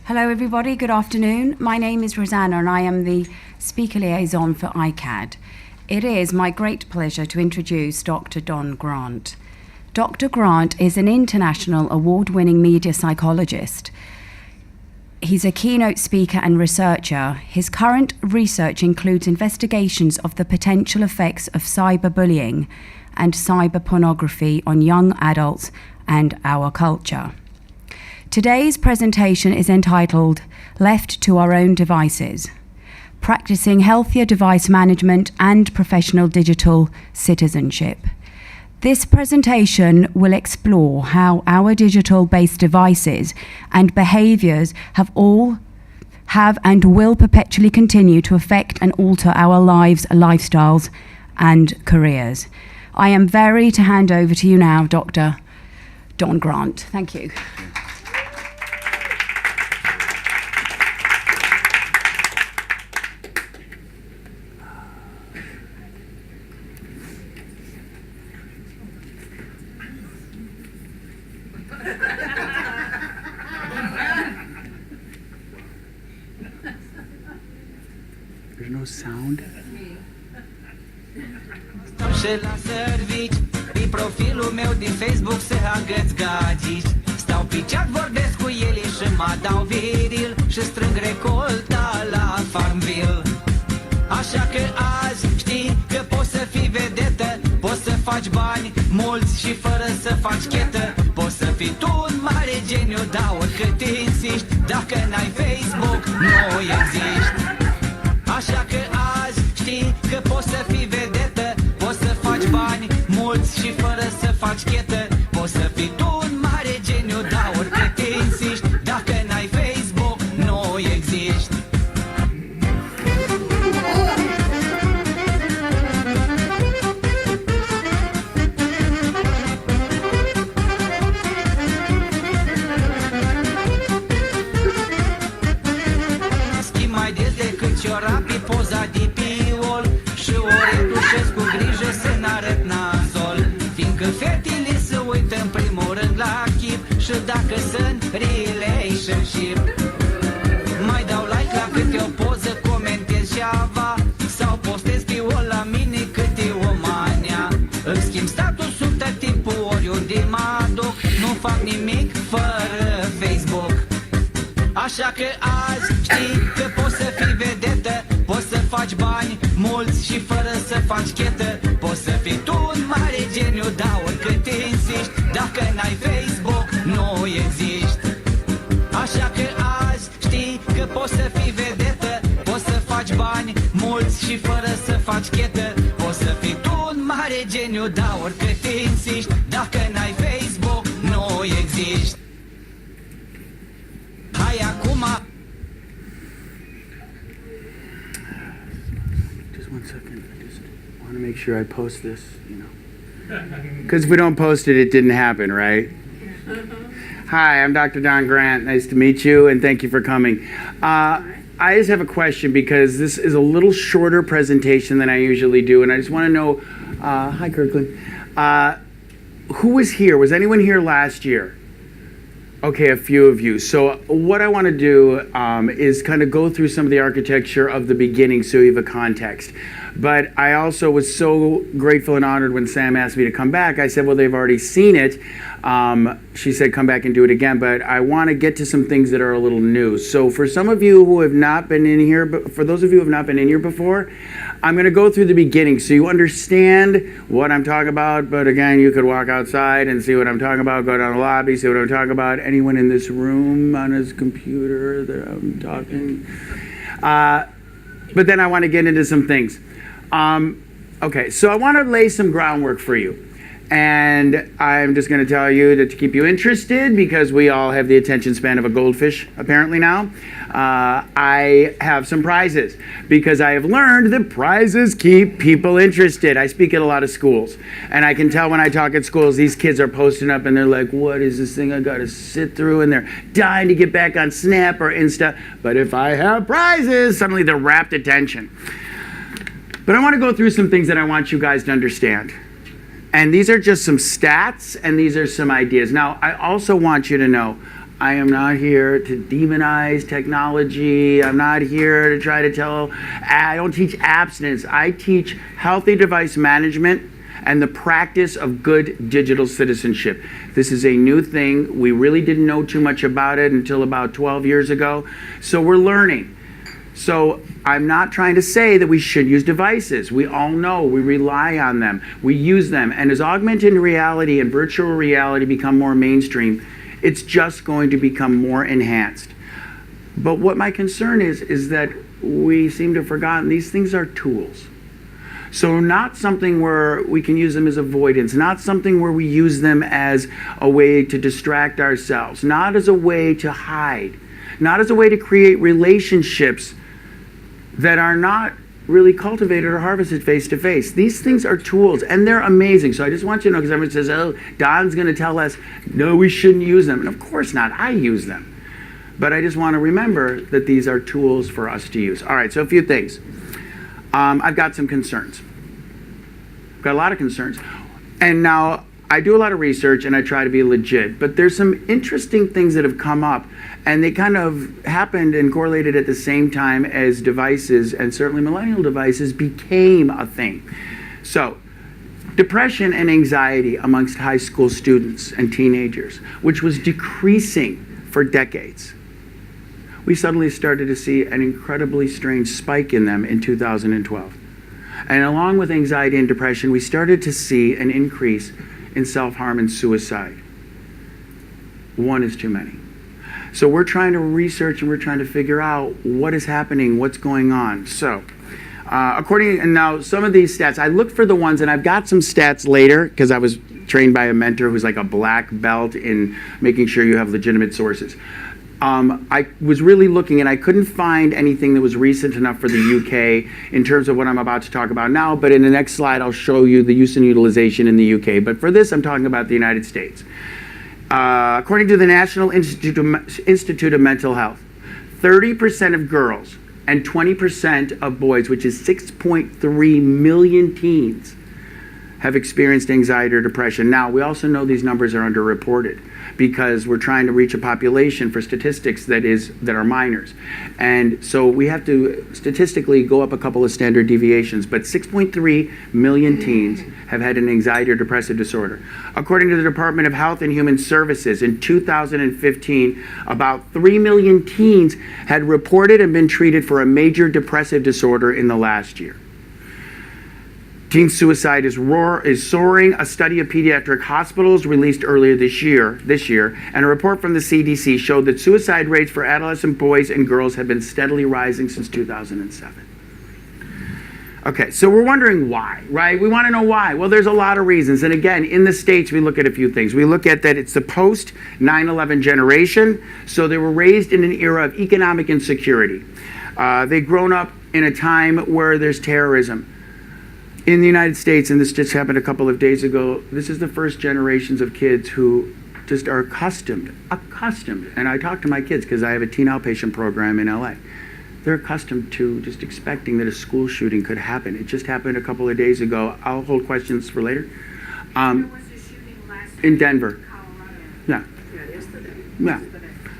Hello everybody, good afternoon. My name is Rosanna and I am the speaker liaison for iCAAD. It is my great pleasure to introduce Dr. Don Grant. Dr. Grant is an international award-winning media psychologist. He's a keynote speaker and researcher. His current research includes investigations of the potential effects of cyberbullying and cyber pornography on young adults and our culture. Today's presentation is entitled Left to Our Own Devices, Practicing Healthier Device Management and Professional Digital Citizenship. This presentation will explore how our digital-based devices and behaviours have and will perpetually continue to affect and alter our lives, lifestyles and careers. I am very to hand over to you now, Dr. Don Grant. Thank you. There's no sound. Stau și la servici, pe profilul meu din Facebook se agăți gagici. Stau pe chat, vorbesc cu ele și mă dau viril și strâng recolta la Farmville. Așa că azi știi că poți să fii vedetă, poți să faci bani mulți și fără să faci chetă. Poți să fii tu un mare geniu, dar oricât insiști, dacă n-ai Facebook, nu existi. Așa că azi știi că poți să fii vedetă, poți să faci bani mulți și fără să faci chetă. Poți să fii tu un mare geniu, dar oricât insiști, dacă n-ai Facebook, nu existi. Schimb mai des decât ciorapii, poza DP-ul și o retușesc cu grijă să n-arăt nazol. Fiindcă fetele se uită în primul rând la chip și dacă sunt relationship. Mai dau like la câte o poză, comentez și ava sau postez pe o la mine câte o mania. Îmi schimb statusul tot timpul oriunde mă aduc, nu fac nimic fără Facebook. Așa că azi știi că poți să fii vedetă, poți să faci bani mulți și fără să faci chetă. Poți să fii tu un mare geniu, dar oricât insiști, dacă n-ai Facebook, nu existi. Așa că azi știi că poți să fii vedetă, poți să faci bani mulți și fără să faci chetă. Poți să fii tu un mare geniu, dar oricât insiști, dacă n-ai Facebook, nu existi. Hai acum. Just 1 second. I just want to make sure I post this, Because if we don't post it, it didn't happen, right? Hi, I'm Dr. Don Grant. Nice to meet you, and thank you for coming. I just have a question because this is a little shorter presentation than I usually do, and I just want to know, hi Kirkland, who was here? Was anyone here last year? Okay, a few of you. So what I want to do is kind of go through some of the architecture of the beginning so you have a context. But I also was so grateful and honored when Sam asked me to come back. I said, well, they've already seen it. She said, come back and do it again. But I want to get to some things that are a little new. So for some of you who have not been in here, but for those of you who have not been in here before, I'm going to go through the beginning so you understand what I'm talking about. But again, you could walk outside and see what I'm talking about, go down the lobby, see what I'm talking about. Anyone in this room on his computer that I'm talking? But then I want to get into some things. Okay, so I want to lay some groundwork for you. And I'm just going to tell you that to keep you interested, because we all have the attention span of a goldfish, apparently now, I have some prizes. Because I have learned that prizes keep people interested. I speak at a lot of schools. And I can tell when I talk at schools, these kids are posting up and they're like, what is this thing I got to sit through? And they're dying to get back on Snap or Insta. But if I have prizes, suddenly they're rapt attention. But I want to go through some things that I want you guys to understand. And these are just some stats, and these are some ideas. Now, I also want you to know, I am not here to demonize technology. I'm not here to try to tell, I don't teach abstinence. I teach healthy device management and the practice of good digital citizenship. This is a new thing. We really didn't know too much about it until about 12 years ago. So we're learning. So I'm not trying to say that we should use devices. We all know we rely on them. We use them. And as augmented reality and virtual reality become more mainstream, it's just going to become more enhanced. But what my concern is that we seem to have forgotten these things are tools. So not something where we can use them as avoidance, not something where we use them as a way to distract ourselves, not as a way to hide, not as a way to create relationships that are not really cultivated or harvested face to face. These things are tools, and they're amazing. So I just want you to know, because everyone says, oh, Don's going to tell us, no, we shouldn't use them. And of course not. I use them. But I just want to remember that these are tools for us to use. All right, so a few things. I've got some concerns. I've got a lot of concerns. And now, I do a lot of research, and I try to be legit. But there's some interesting things that have come up, and they kind of happened and correlated at the same time as devices, and certainly millennial devices, became a thing. So, depression and anxiety amongst high school students and teenagers, which was decreasing for decades. We suddenly started to see an incredibly strange spike in them in 2012. And along with anxiety and depression, we started to see an increase in self-harm and suicide. One is too many. So we're trying to research and we're trying to figure out what is happening, what's going on. So, and now some of these stats, I looked for the ones, and I've got some stats later because I was trained by a mentor who's like a black belt in making sure you have legitimate sources. I was really looking, and I couldn't find anything that was recent enough for the UK in terms of what I'm about to talk about now, but in the next slide I'll show you the use and utilization in the UK. But for this, I'm talking about the United States. According to the National Institute of Mental Health, 30% of girls and 20% of boys, which is 6.3 million teens, have experienced anxiety or depression. Now, we also know these numbers are underreported because we're trying to reach a population for statistics that are minors. And so we have to statistically go up a couple of standard deviations, but 6.3 million teens have had an anxiety or depressive disorder. According to the Department of Health and Human Services, in 2015, about 3 million teens had reported and been treated for a major depressive disorder in the last year. Teen suicide is soaring. A study of pediatric hospitals released earlier this year, and a report from the CDC showed that suicide rates for adolescent boys and girls have been steadily rising since 2007. Okay, so we're wondering why, right? We want to know why. Well, there's a lot of reasons. And again, in the States, we look at a few things. We look at that it's the post 9/11 generation. So they were raised in an era of economic insecurity. They've grown up in a time where there's terrorism. In the United States, and this just happened a couple of days ago, this is the first generations of kids who just are accustomed. And I talk to my kids because I have a teen outpatient program in LA. They're accustomed to just expecting that a school shooting could happen. It just happened a couple of days ago. I'll hold questions for later. There was a shooting last week in Denver. Colorado. Yeah. Yeah, yesterday. Yeah.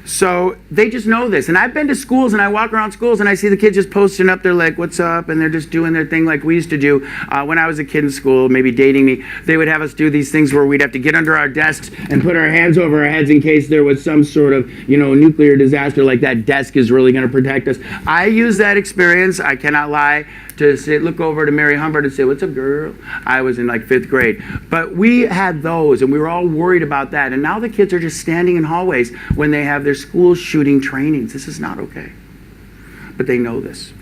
So they just know this. And I've been to schools, and I walk around schools, and I see the kids just posting up. They're like, what's up? And they're just doing their thing like we used to do. When I was a kid in school, maybe dating me, they would have us do these things where we'd have to get under our desks and put our hands over our heads in case there was some sort of, nuclear disaster, like that desk is really going to protect us. I use that experience, I cannot lie, to look over to Mary Humbert and say, what's up, girl? I was in like 5th grade. But we had those, and we were all worried about that. And now the kids are just standing in hallways when they have their school shooting trainings. This is not okay. But they know this.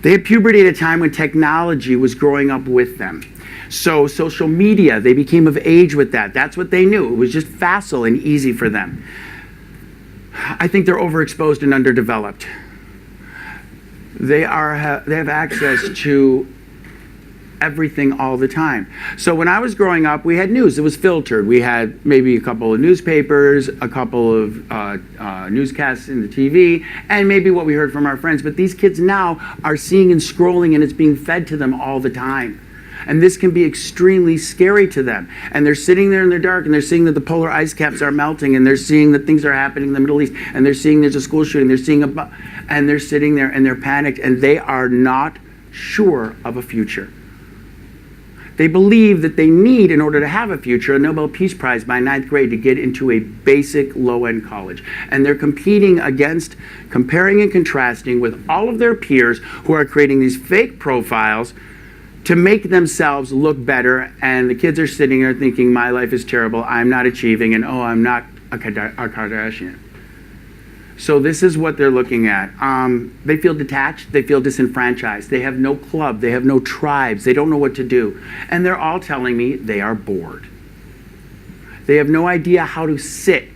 They had puberty at a time when technology was growing up with them. So social media, they became of age with that. That's what they knew. It was just facile and easy for them. I think they're overexposed and underdeveloped. They have access to everything all the time. So when I was growing up, we had news. It was filtered. We had maybe a couple of newspapers, a couple of newscasts in the TV, and maybe what we heard from our friends. But these kids now are seeing and scrolling, and it's being fed to them all the time. And this can be extremely scary to them. And they're sitting there in the dark, and they're seeing that the polar ice caps are melting, and they're seeing that things are happening in the Middle East, and they're seeing there's a school shooting, and they're sitting there and they're panicked, and they are not sure of a future. They believe that they need, in order to have a future, a Nobel Peace Prize by 9th grade to get into a basic low-end college. And they're comparing and contrasting with all of their peers who are creating these fake profiles to make themselves look better. And the kids are sitting there thinking, my life is terrible, I'm not achieving, and oh, I'm not a Kardashian. So this is what they're looking at. They feel detached, they feel disenfranchised, they have no club, they have no tribes, they don't know what to do. And they're all telling me they are bored. They have no idea how to sit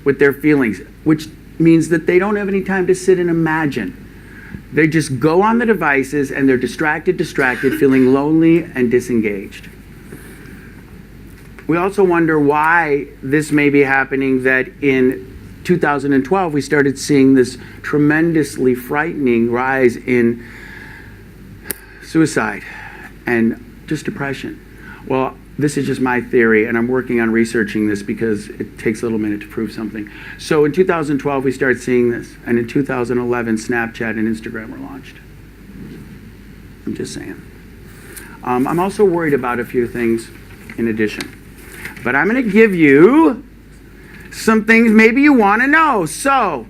with their feelings, which means that they don't have any time to sit and imagine. They just go on the devices and they're distracted, feeling lonely and disengaged. We also wonder why this may be happening, that in 2012, we started seeing this tremendously frightening rise in suicide and just depression. Well, this is just my theory, and I'm working on researching this because it takes a little minute to prove something. So in 2012, we started seeing this, and in 2011, Snapchat and Instagram were launched. I'm just saying. I'm also worried about a few things in addition. But I'm going to give you some things maybe you want to know. So,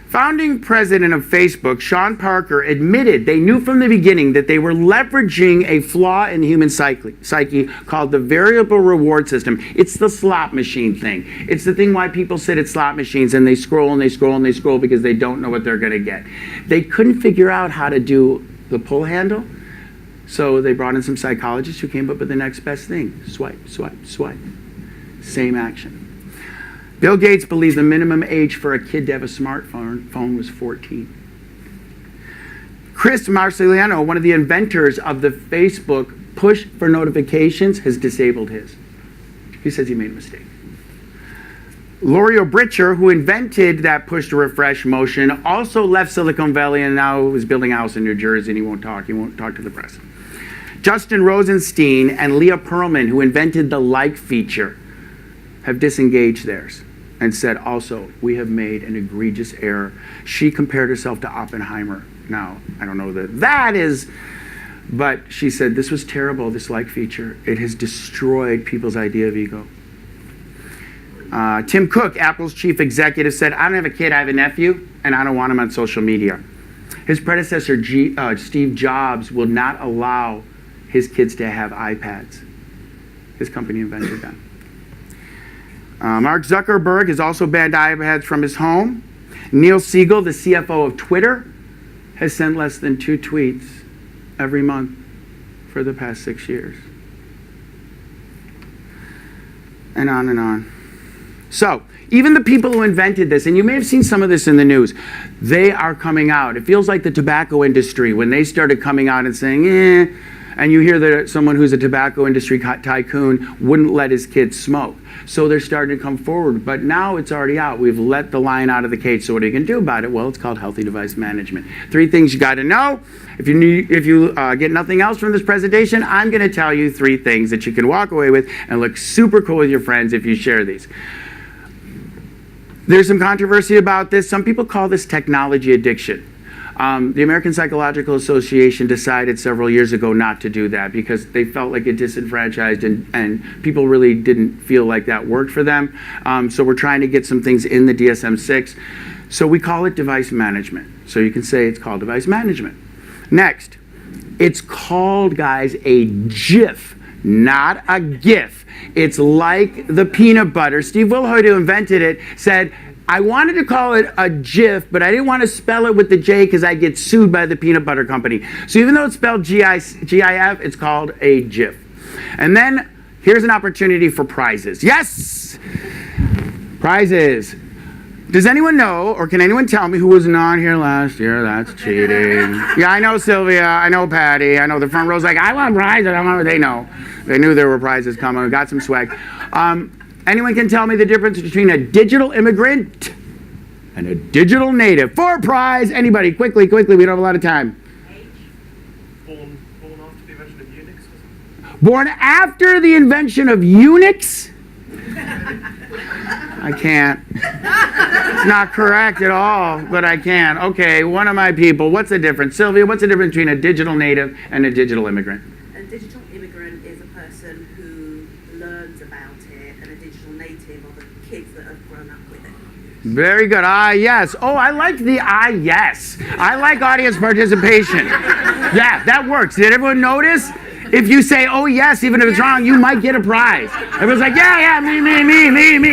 founding president of Facebook, Sean Parker, admitted they knew from the beginning that they were leveraging a flaw in the human psyche called the variable reward system. It's the slot machine thing. It's the thing why people sit at slot machines and they scroll and they scroll and they scroll because they don't know what they're going to get. They couldn't figure out how to do the pull handle, so they brought in some psychologists who came up with the next best thing. Swipe, swipe, swipe. Same action. Bill Gates believed the minimum age for a kid to have a smartphone was 14. Chris Marcelliano, one of the inventors of the Facebook push for notifications, has disabled his. He says he made a mistake. L'Oreal Britcher, who invented that push to refresh motion, also left Silicon Valley and now is building a house in New Jersey, and he won't talk to the press. Justin Rosenstein and Leah Pearlman, who invented the like feature, have disengaged theirs and said also, we have made an egregious error. She compared herself to Oppenheimer. Now, I don't know that is, but she said this was terrible, this like feature. It has destroyed people's idea of ego. Tim Cook, Apple's chief executive, said, I don't have a kid, I have a nephew, and I don't want him on social media. His predecessor, Steve Jobs, will not allow his kids to have iPads. His company invented them. Mark Zuckerberg has also banned iPads from his home. Neil Siegel, the CFO of Twitter, has sent less than 2 tweets every month for the past 6 years. And on and on. So, even the people who invented this, and you may have seen some of this in the news, they are coming out. It feels like the tobacco industry, when they started coming out and saying, and you hear that someone who's a tobacco industry tycoon wouldn't let his kids smoke. So they're starting to come forward, but now it's already out. We've let the lion out of the cage, so what are you going to do about it? Well, it's called healthy device management. 3 things you got to know. If you get nothing else from this presentation, I'm going to tell you 3 things that you can walk away with and look super cool with your friends if you share these. There's some controversy about this. Some people call this technology addiction. The American Psychological Association decided several years ago not to do that because they felt like it disenfranchised and people really didn't feel like that worked for them. So we're trying to get some things in the DSM-6. So we call it device management. So you can say it's called device management. Next, it's called, guys, a GIF, not a GIF. It's like the peanut butter. Steve Wilhoit, who invented it, said, I wanted to call it a GIF, but I didn't want to spell it with the J because I'd get sued by the peanut butter company. So even though it's spelled GIF, it's called a GIF. And then here's an opportunity for prizes. Yes! Prizes. Does anyone know, or can anyone tell me who was not here last year? That's cheating. Yeah, I know Sylvia, I know Patty, I know the front row's like, I want prizes. They know. They knew there were prizes coming. We got some swag. Anyone can tell me the difference between a digital immigrant and a digital native? For a prize. Anybody, quickly, we don't have a lot of time. Full born after the invention of Unix or something? Born after the invention of Unix? I can't. It's not correct at all, but I can. Okay, one of my people. What's the difference? Sylvia, what's the difference between a digital native and a digital immigrant? A digital immigrant is a person who learns about it, and a digital native are the kids that have grown up with it. Very good. Ah, yes. Oh, I like the ah, yes. I like audience participation. Yeah, that works. Did everyone notice? If you say, oh, yes, even if it's wrong, you might get a prize. Everyone's like, yeah, me.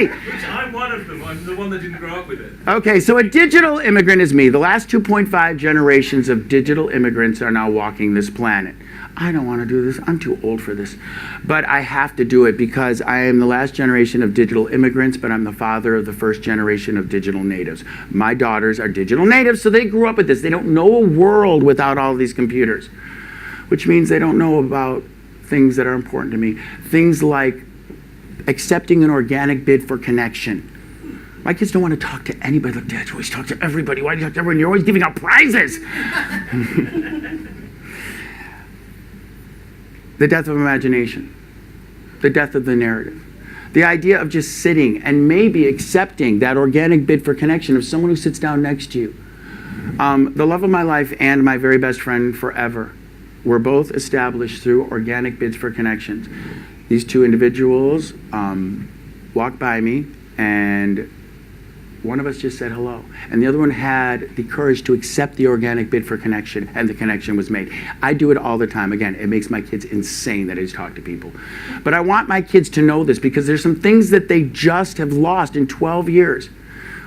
Which I'm one of them. I'm the one that didn't grow up with it. Okay, so a digital immigrant is me. The last 2.5 generations of digital immigrants are now walking this planet. I don't want to do this. I'm too old for this. But I have to do it because I am the last generation of digital immigrants, but I'm the father of the first generation of digital natives. My daughters are digital natives, so they grew up with this. They don't know a world without all these computers, which means they don't know about things that are important to me. Things like accepting an organic bid for connection. My kids don't want to talk to anybody. Like, Dad, you always talk to everybody. Why do you talk to everyone? You're always giving out prizes. The death of imagination. The death of the narrative. The idea of just sitting and maybe accepting that organic bid for connection of someone who sits down next to you. The love of my life and my very best friend forever were both established through organic bids for connections. These two individuals walked by me, and one of us just said hello, and the other one had the courage to accept the organic bid for connection, and the connection was made. I do it all the time. Again, it makes my kids insane that I just talk to people. But I want my kids to know this because there's some things that they just have lost in 12 years.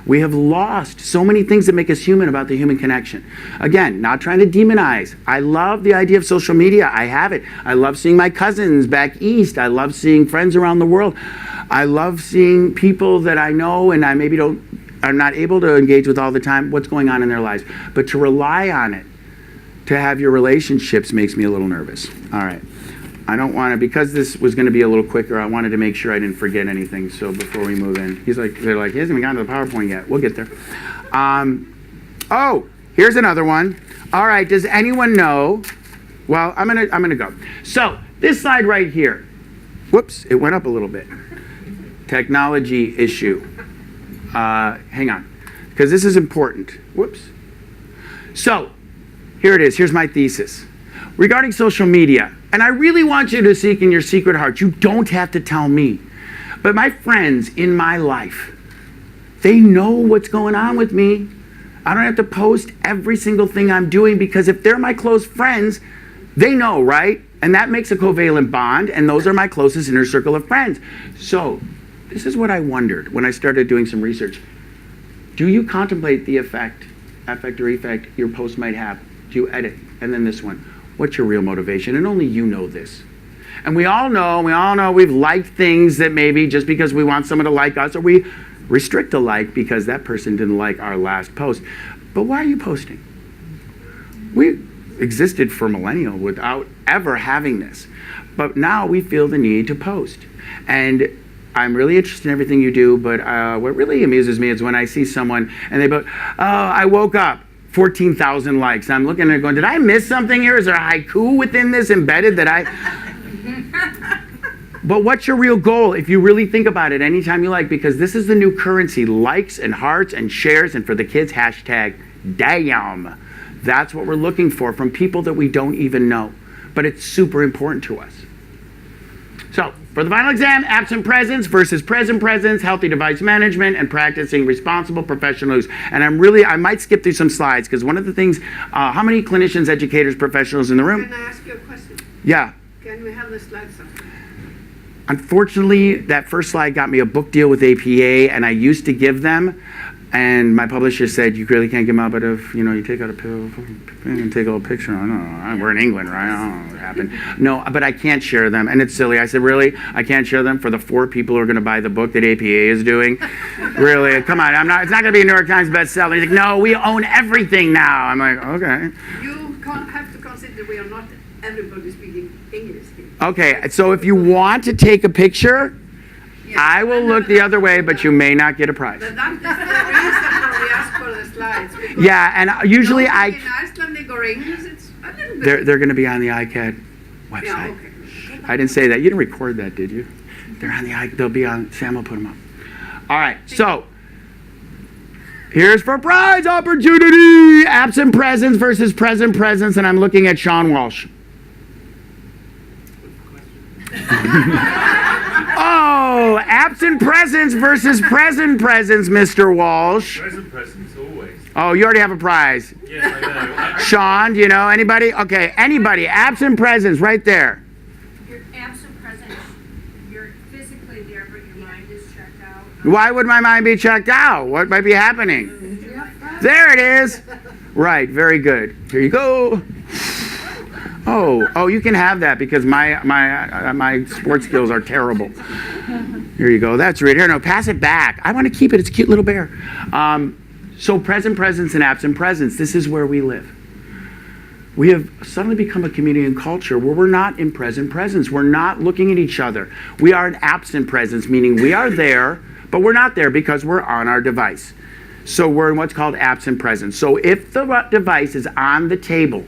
We have lost so many things that make us human about the human connection. Again, not trying to demonize. I love the idea of social media. I have it. I love seeing my cousins back east. I love seeing friends around the world. I love seeing people that I know and I maybe are not able to engage with all the time, what's going on in their lives. But to rely on it, to have your relationships, makes me a little nervous. All right. I don't want to, because this was going to be a little quicker, I wanted to make sure I didn't forget anything. So before we move in, they're like, he hasn't even gotten to the PowerPoint yet. We'll get there. Oh, here's another one. All right, does anyone know? Well, I'm gonna go. So this slide right here. Whoops, it went up a little bit. Technology issue. Hang on, because this is important. Whoops. So here it is. Here's my thesis regarding social media. And I really want you to seek in your secret heart. You don't have to tell me. But my friends in my life, they know what's going on with me. I don't have to post every single thing I'm doing because if they're my close friends, they know, right? And that makes a covalent bond, and those are my closest inner circle of friends. So this is what I wondered when I started doing some research. Do you contemplate the affect or effect your post might have? Do you edit? And then this one. What's your real motivation? And only you know this. And we all know we've liked things that maybe just because we want someone to like us, or we restrict a like because that person didn't like our last post. But why are you posting? We existed for millennia without ever having this. But now we feel the need to post. And I'm really interested in everything you do, but what really amuses me is when I see someone and they go, oh, I woke up. 14,000 likes. I'm looking at it going, did I miss something here? Is there a haiku within this embedded that I... But what's your real goal if you really think about it anytime you like? Because this is the new currency. Likes and hearts and shares, and for the kids, hashtag damn. That's what we're looking for from people that we don't even know. But it's super important to us. So, for the final exam, absent presence versus present presence, healthy device management, and practicing responsible professional use. And I might skip through some slides, because one of the things, how many clinicians, educators, professionals in the room? Can I ask you a question? Yeah. Can we have the slides up? Unfortunately, that first slide got me a book deal with APA, and I used to give them. And my publisher said, you really can't give them out, but if, you take out a pill and take a little picture. I don't know. We're in England, right? I don't know what happened. No, but I can't share them. And it's silly. I said, really? I can't share them for the 4 people who are going to buy the book that APA is doing? Really? Come on. It's not going to be a New York Times bestseller. He's like, no, we own everything now. I'm like, okay. You have to consider we are not everybody speaking English here. Okay, so if you want to take a picture, I will look the other way, but you may not get a prize. But that is the reason why we ask for the slides. Yeah, and usually in Iceland they go English, it's a little They're going to be on the iCAAD website. Yeah, okay. I didn't say that. You didn't record that, did you? They're on the they'll be on. Sam will put them up. All right. So here's for prize opportunity: absent presence versus present presence, and I'm looking at Sean Walsh. Oh, absent presence versus present presence, Mr. Walsh. Presents, always. Oh, you already have a prize. Yes, I know. Sean, do you know anybody? Okay, anybody. Absent presence, right there. You're absent present, you're physically there, but your mind is checked out. Why would my mind be checked out? What might be happening? There it is. Right, very good. Here you go. Oh, you can have that because my sports skills are terrible. Here you go. That's right. Here, no, pass it back. I want to keep it. It's a cute little bear. So present presence and absent presence. This is where we live. We have suddenly become a community and culture where we're not in present presence. We're not looking at each other. We are in absent presence, meaning we are there, but we're not there because we're on our device. So we're in what's called absent presence. So if the device is on the table,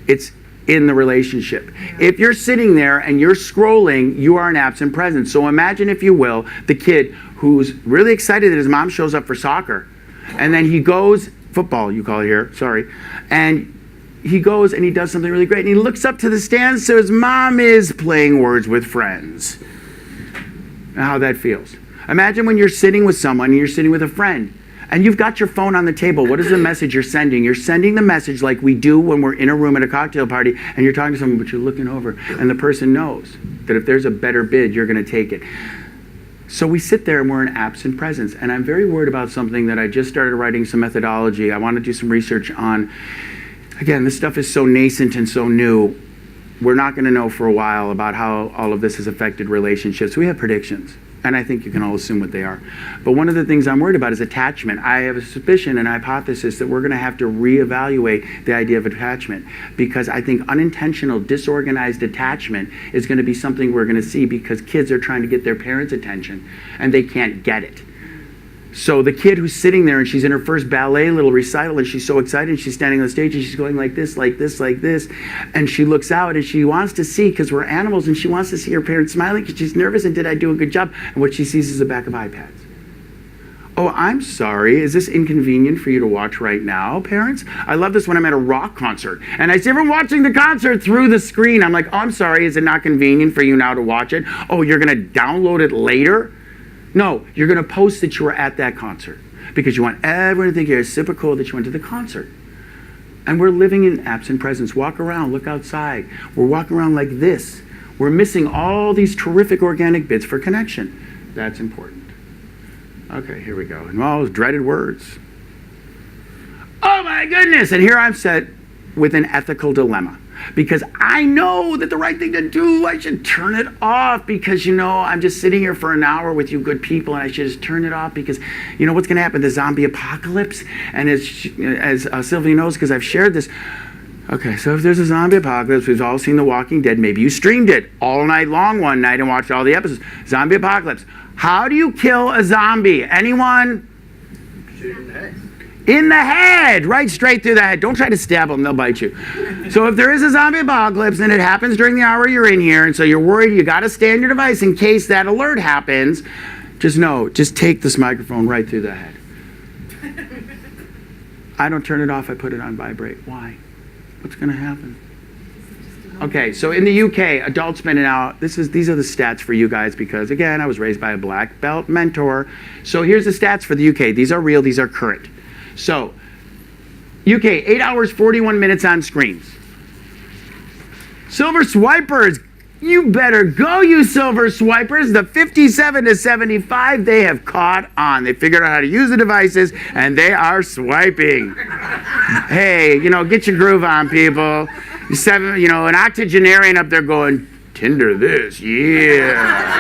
it's in the relationship. If you're sitting there and you're scrolling, you are in absent presence. So imagine, if you will, the kid who's really excited that his mom shows up for soccer. And then he goes, football you call it here, sorry. And he goes and he does something really great. And he looks up to the stands so his mom is playing Words with Friends. And how that feels. Imagine when you're sitting with someone and you're sitting with a friend. And you've got your phone on the table. What is the message you're sending? You're sending the message like we do when we're in a room at a cocktail party and you're talking to someone, but you're looking over. And the person knows that if there's a better bid, you're going to take it. So we sit there and we're in absent presence. And I'm very worried about something that I just started writing some methodology. I want to do some research on. Again, this stuff is so nascent and so new. We're not going to know for a while about how all of this has affected relationships. We have predictions. And I think you can all assume what they are. But one of the things I'm worried about is attachment. I have a suspicion and a hypothesis that we're going to have to reevaluate the idea of attachment, because I think unintentional, disorganized attachment is going to be something we're going to see because kids are trying to get their parents' attention and they can't get it. So the kid who's sitting there and she's in her first ballet little recital and she's so excited and she's standing on the stage and she's going like this, like this, like this. And she looks out and she wants to see, because we're animals, and she wants to see her parents smiling because she's nervous and did I do a good job? And what she sees is the back of iPads. Oh, I'm sorry. Is this inconvenient for you to watch right now, parents? I love this when I'm at a rock concert. And I see everyone watching the concert through the screen. I'm like, oh, I'm sorry. Is it not convenient for you now to watch it? Oh, you're going to download it later? No, you're going to post that you were at that concert because you want everyone to think you're super cool that you went to the concert. And we're living in absent presence. Walk around, look outside. We're walking around like this. We're missing all these terrific organic bits for connection. That's important. Okay, here we go. And all those dreaded words. Oh my goodness! And here I'm set with an ethical dilemma. Because I know that the right thing to do, I should turn it off because, I'm just sitting here for an hour with you good people and I should just turn it off because, what's going to happen? The zombie apocalypse? And as Sylvia knows, because I've shared this. Okay, so if there's a zombie apocalypse, we've all seen The Walking Dead. Maybe you streamed it all night long one night and watched all the episodes. Zombie apocalypse. How do you kill a zombie? Anyone? Shoot in the head. In the head, right straight through the head. Don't try to stab them, they'll bite you. So if there is a zombie apocalypse and it happens during the hour you're in here, and so you're worried, you got to stay on your device in case that alert happens, just take this microphone right through the head. I don't turn it off, I put it on vibrate. Why? What's going to happen? Okay, so in the UK, adults spend an hour. These are the stats for you guys because, again, I was raised by a black belt mentor. So here's the stats for the UK. These are real, these are current. So, UK, 8 hours, 41 minutes on screens. Silver swipers, you better go, you silver swipers. The 57 to 75, they have caught on. They figured out how to use the devices, and they are swiping. Hey, get your groove on, people. An octogenarian up there going, Tinder this, yeah.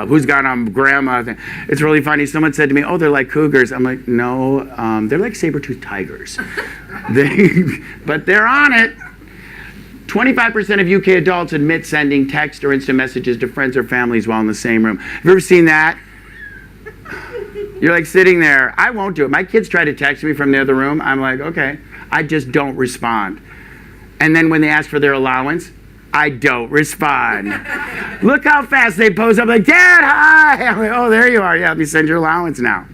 Who's got on grandma thing? It's really funny. Someone said to me, oh, they're like cougars. I'm like, no, they're like saber-toothed tigers. But they're on it. 25% of UK adults admit sending text or instant messages to friends or families while in the same room. Have you ever seen that? You're like sitting there. I won't do it. My kids try to text me from the other room. I'm like, okay. I just don't respond. And then when they ask for their allowance, I don't respond. Look how fast they pose up, like, Dad, hi! I'm like, oh, there you are. Yeah, let me send your allowance now.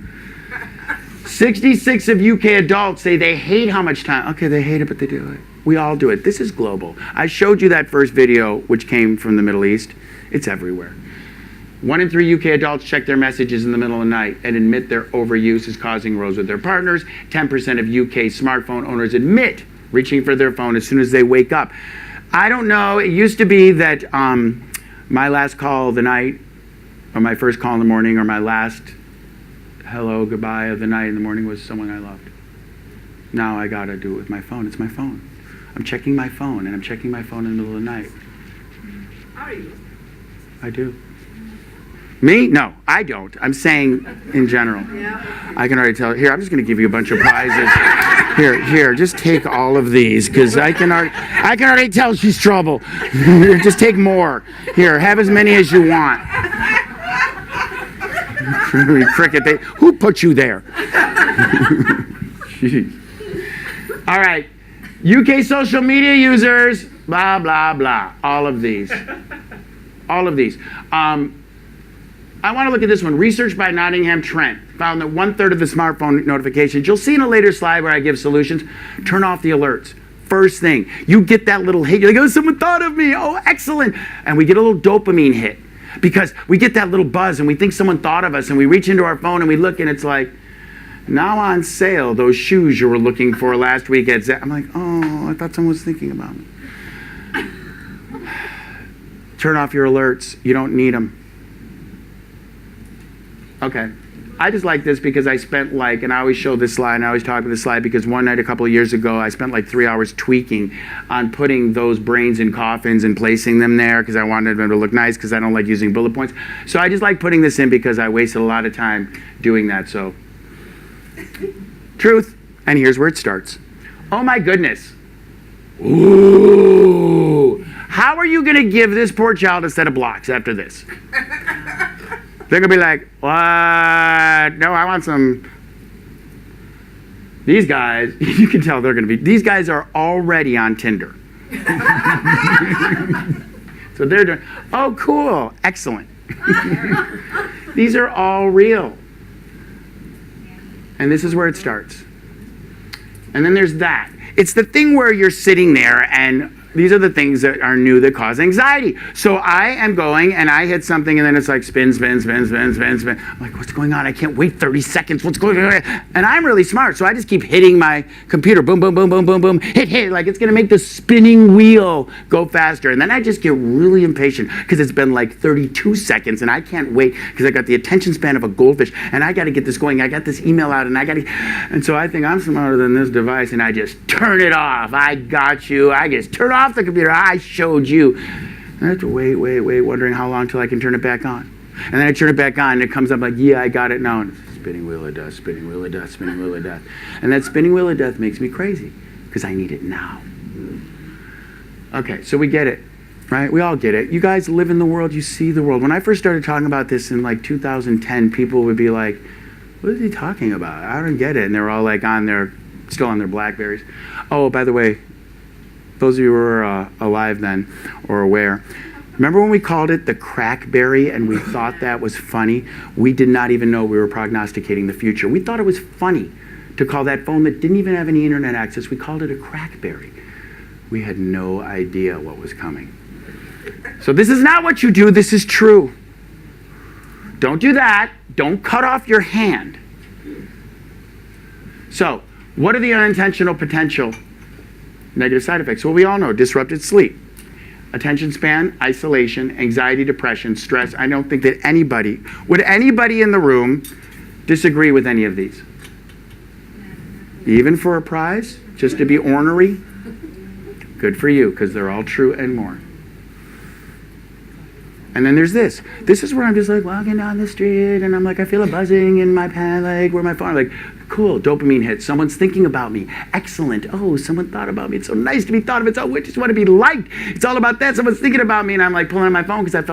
66 of UK adults say they hate how much time. Okay, they hate it, but they do it. We all do it. This is global. I showed you that first video, which came from the Middle East. It's everywhere. 1 in 3 UK adults check their messages in the middle of the night and admit their overuse is causing rows with their partners. 10% of UK smartphone owners admit reaching for their phone as soon as they wake up. I don't know. It used to be that my last call of the night, or my first call in the morning, or my last hello, goodbye of the night in the morning was someone I loved. Now I gotta do it with my phone. It's my phone. I'm checking my phone, and I'm checking my phone in the middle of the night. Are you? I do. Me? No, I don't. I'm saying in general. Yeah. I can already tell. Here, I'm just going to give you a bunch of prizes. Here, just take all of these, because I can already tell she's trouble. Just take more. Here, have as many as you want. Cricket, who put you there? Jeez. All right. UK social media users, blah, blah, blah. All of these. All of these. I want to look at this one. Research by Nottingham Trent found that 1/3 of the smartphone notifications, you'll see in a later slide where I give solutions, turn off the alerts. First thing, you get that little hit. You're like, oh, someone thought of me. Oh, excellent. And we get a little dopamine hit because we get that little buzz and we think someone thought of us, and we reach into our phone and we look and it's like, now on sale, those shoes you were looking for last week at I'm like, oh, I thought someone was thinking about me. Turn off your alerts. You don't need them. Okay. I just like this because I spent and I always show this slide, and I always talk about this slide because one night a couple of years ago, I spent 3 hours tweaking on putting those brains in coffins and placing them there because I wanted them to look nice because I don't like using bullet points. So I just like putting this in because I wasted a lot of time doing that. So, truth. And here's where it starts. Oh my goodness. Ooh. How are you going to give this poor child a set of blocks after this? They're going to be like, what? No, I want some. These guys, you can tell they're going to be, these guys are already on Tinder. So they're doing, oh, cool, excellent. These are all real. And this is where it starts. And then there's that. It's the thing where you're sitting there and these are the things that are new that cause anxiety. So I am going and I hit something and then it's like spin, spin, spin, spin, spin, spin. I'm like, what's going on? I can't wait 30 seconds. What's going on? And I'm really smart. So I just keep hitting my computer. Boom, boom, boom, boom, boom, boom. Hit. Like it's going to make the spinning wheel go faster. And then I just get really impatient because it's been 32 seconds and I can't wait because I got the attention span of a goldfish and I got to get this going. I got this email out and so I think I'm smarter than this device and I just turn it off. I got you. I just turn off the computer. I showed you. I have to wait, wondering how long till I can turn it back on. And then I turn it back on and it comes up like, yeah, I got it now. And it's spinning wheel of death, spinning wheel of death, spinning wheel of death. And that spinning wheel of death makes me crazy because I need it now. Okay, so we get it, right? We all get it. You guys live in the world, you see the world. When I first started talking about this in 2010, people would be like, what is he talking about? I don't get it. And they're all still on their Blackberries. Oh, by the way, those of you who were alive then or aware, remember when we called it the crackberry and we thought that was funny? We did not even know we were prognosticating the future. We thought it was funny to call that phone that didn't even have any internet access. We called it a crackberry. We had no idea what was coming. So this is not what you do. This is true. Don't do that. Don't cut off your hand. So what are the unintentional potential negative side effects? Well, we all know disrupted sleep, attention span, isolation, anxiety, depression, stress. I don't think that would anybody in the room disagree with any of these? Even for a prize? Just to be ornery? Good for you, because they're all true and more. And then there's this. This is where I'm just walking down the street and I'm I feel a buzzing in my pant, where my phone, cool, dopamine hit. Someone's thinking about me. Excellent. Oh, someone thought about me. It's so nice to be thought of. It's I just want to be liked. It's all about that. Someone's thinking about me and I'm pulling on my phone because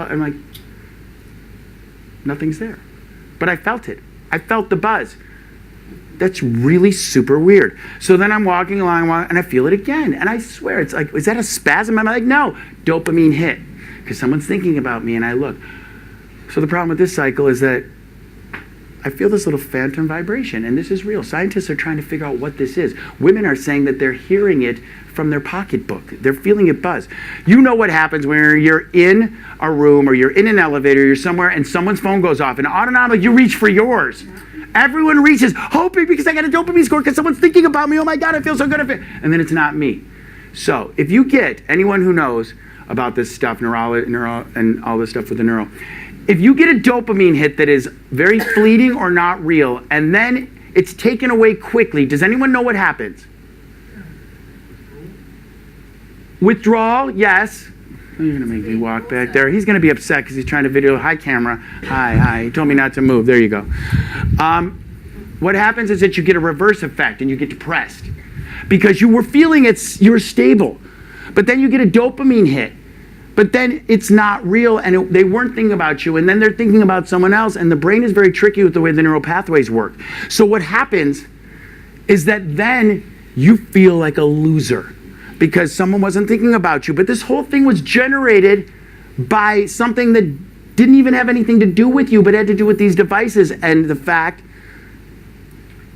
nothing's there. But I felt it. I felt the buzz. That's really super weird. So then I'm walking along, and I feel it again. And I swear, it's like, is that a spasm? I'm like, no, dopamine hit. Because someone's thinking about me, and I look. So the problem with this cycle is that I feel this little phantom vibration, and this is real. Scientists are trying to figure out what this is. Women are saying that they're hearing it from their pocketbook. They're feeling it buzz. You know what happens when you're in a room or you're in an elevator, you're somewhere, and someone's phone goes off, and automatically you reach for yours. Everyone reaches, hoping because I got a dopamine score because someone's thinking about me. Oh my God, I feel so good. And then it's not me. So if you get anyone who knows about this stuff, neuro and all this stuff with the neuro, if you get a dopamine hit that is very fleeting or not real, and then it's taken away quickly, does anyone know what happens? Withdrawal, yes. You're going to make me walk back there. He's going to be upset because he's trying to video. Hi, camera. Hi. He told me not to move. There you go. What happens is that you get a reverse effect and you get depressed because you were feeling you were stable. But then you get a dopamine hit. But then it's not real and they weren't thinking about you and then they're thinking about someone else, and the brain is very tricky with the way the neural pathways work. So what happens is that then you feel like a loser because someone wasn't thinking about you. But this whole thing was generated by something that didn't even have anything to do with you, but had to do with these devices and the fact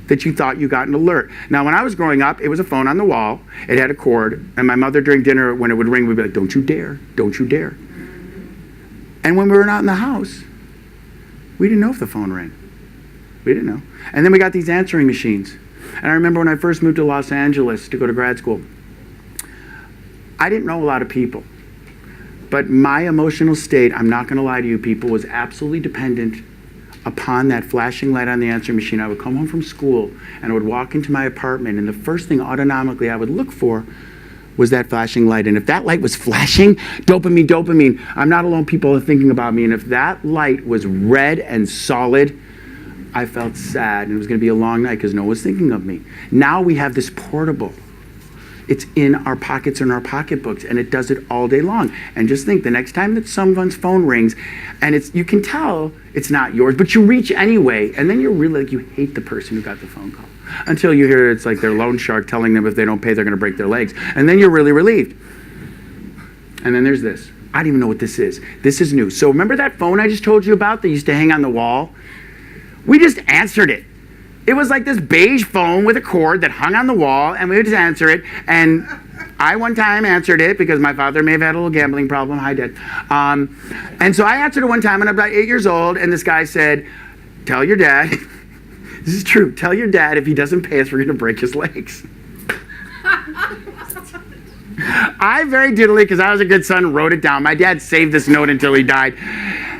that you thought you got an alert. Now, when I was growing up, it was a phone on the wall. It had a cord. And my mother, during dinner, when it would ring, would be like, don't you dare. Don't you dare. And when we were not in the house, we didn't know if the phone rang. We didn't know. And then we got these answering machines. And I remember when I first moved to Los Angeles to go to grad school, I didn't know a lot of people. But my emotional state, I'm not going to lie to you people, was absolutely dependent upon that flashing light on the answering machine. I would come home from school and I would walk into my apartment, and the first thing autonomically I would look for was that flashing light. And if that light was flashing, dopamine, I'm not alone, people are thinking about me. And if that light was red and solid, I felt sad, and it was going to be a long night because no one was thinking of me. Now we have this portable. It's in our pockets and our pocketbooks, and it does it all day long. And just think, the next time that someone's phone rings, and you can tell it's not yours, but you reach anyway, and then you're really like, you hate the person who got the phone call. Until you hear it's like their loan shark telling them if they don't pay, they're going to break their legs. And then you're really relieved. And then there's this. I don't even know what this is. This is new. So remember that phone I just told you about that used to hang on the wall? We just answered it. It was like this beige phone with a cord that hung on the wall, and we would just answer it. And I one time answered it because my father may have had a little gambling problem. Hi, Dad. And so I answered it one time, and I'm about 8 years old, and this guy said, tell your dad, this is true, tell your dad if he doesn't pay us, we're going to break his legs. I very diddly, because I was a good son, wrote it down. My dad saved this note until he died.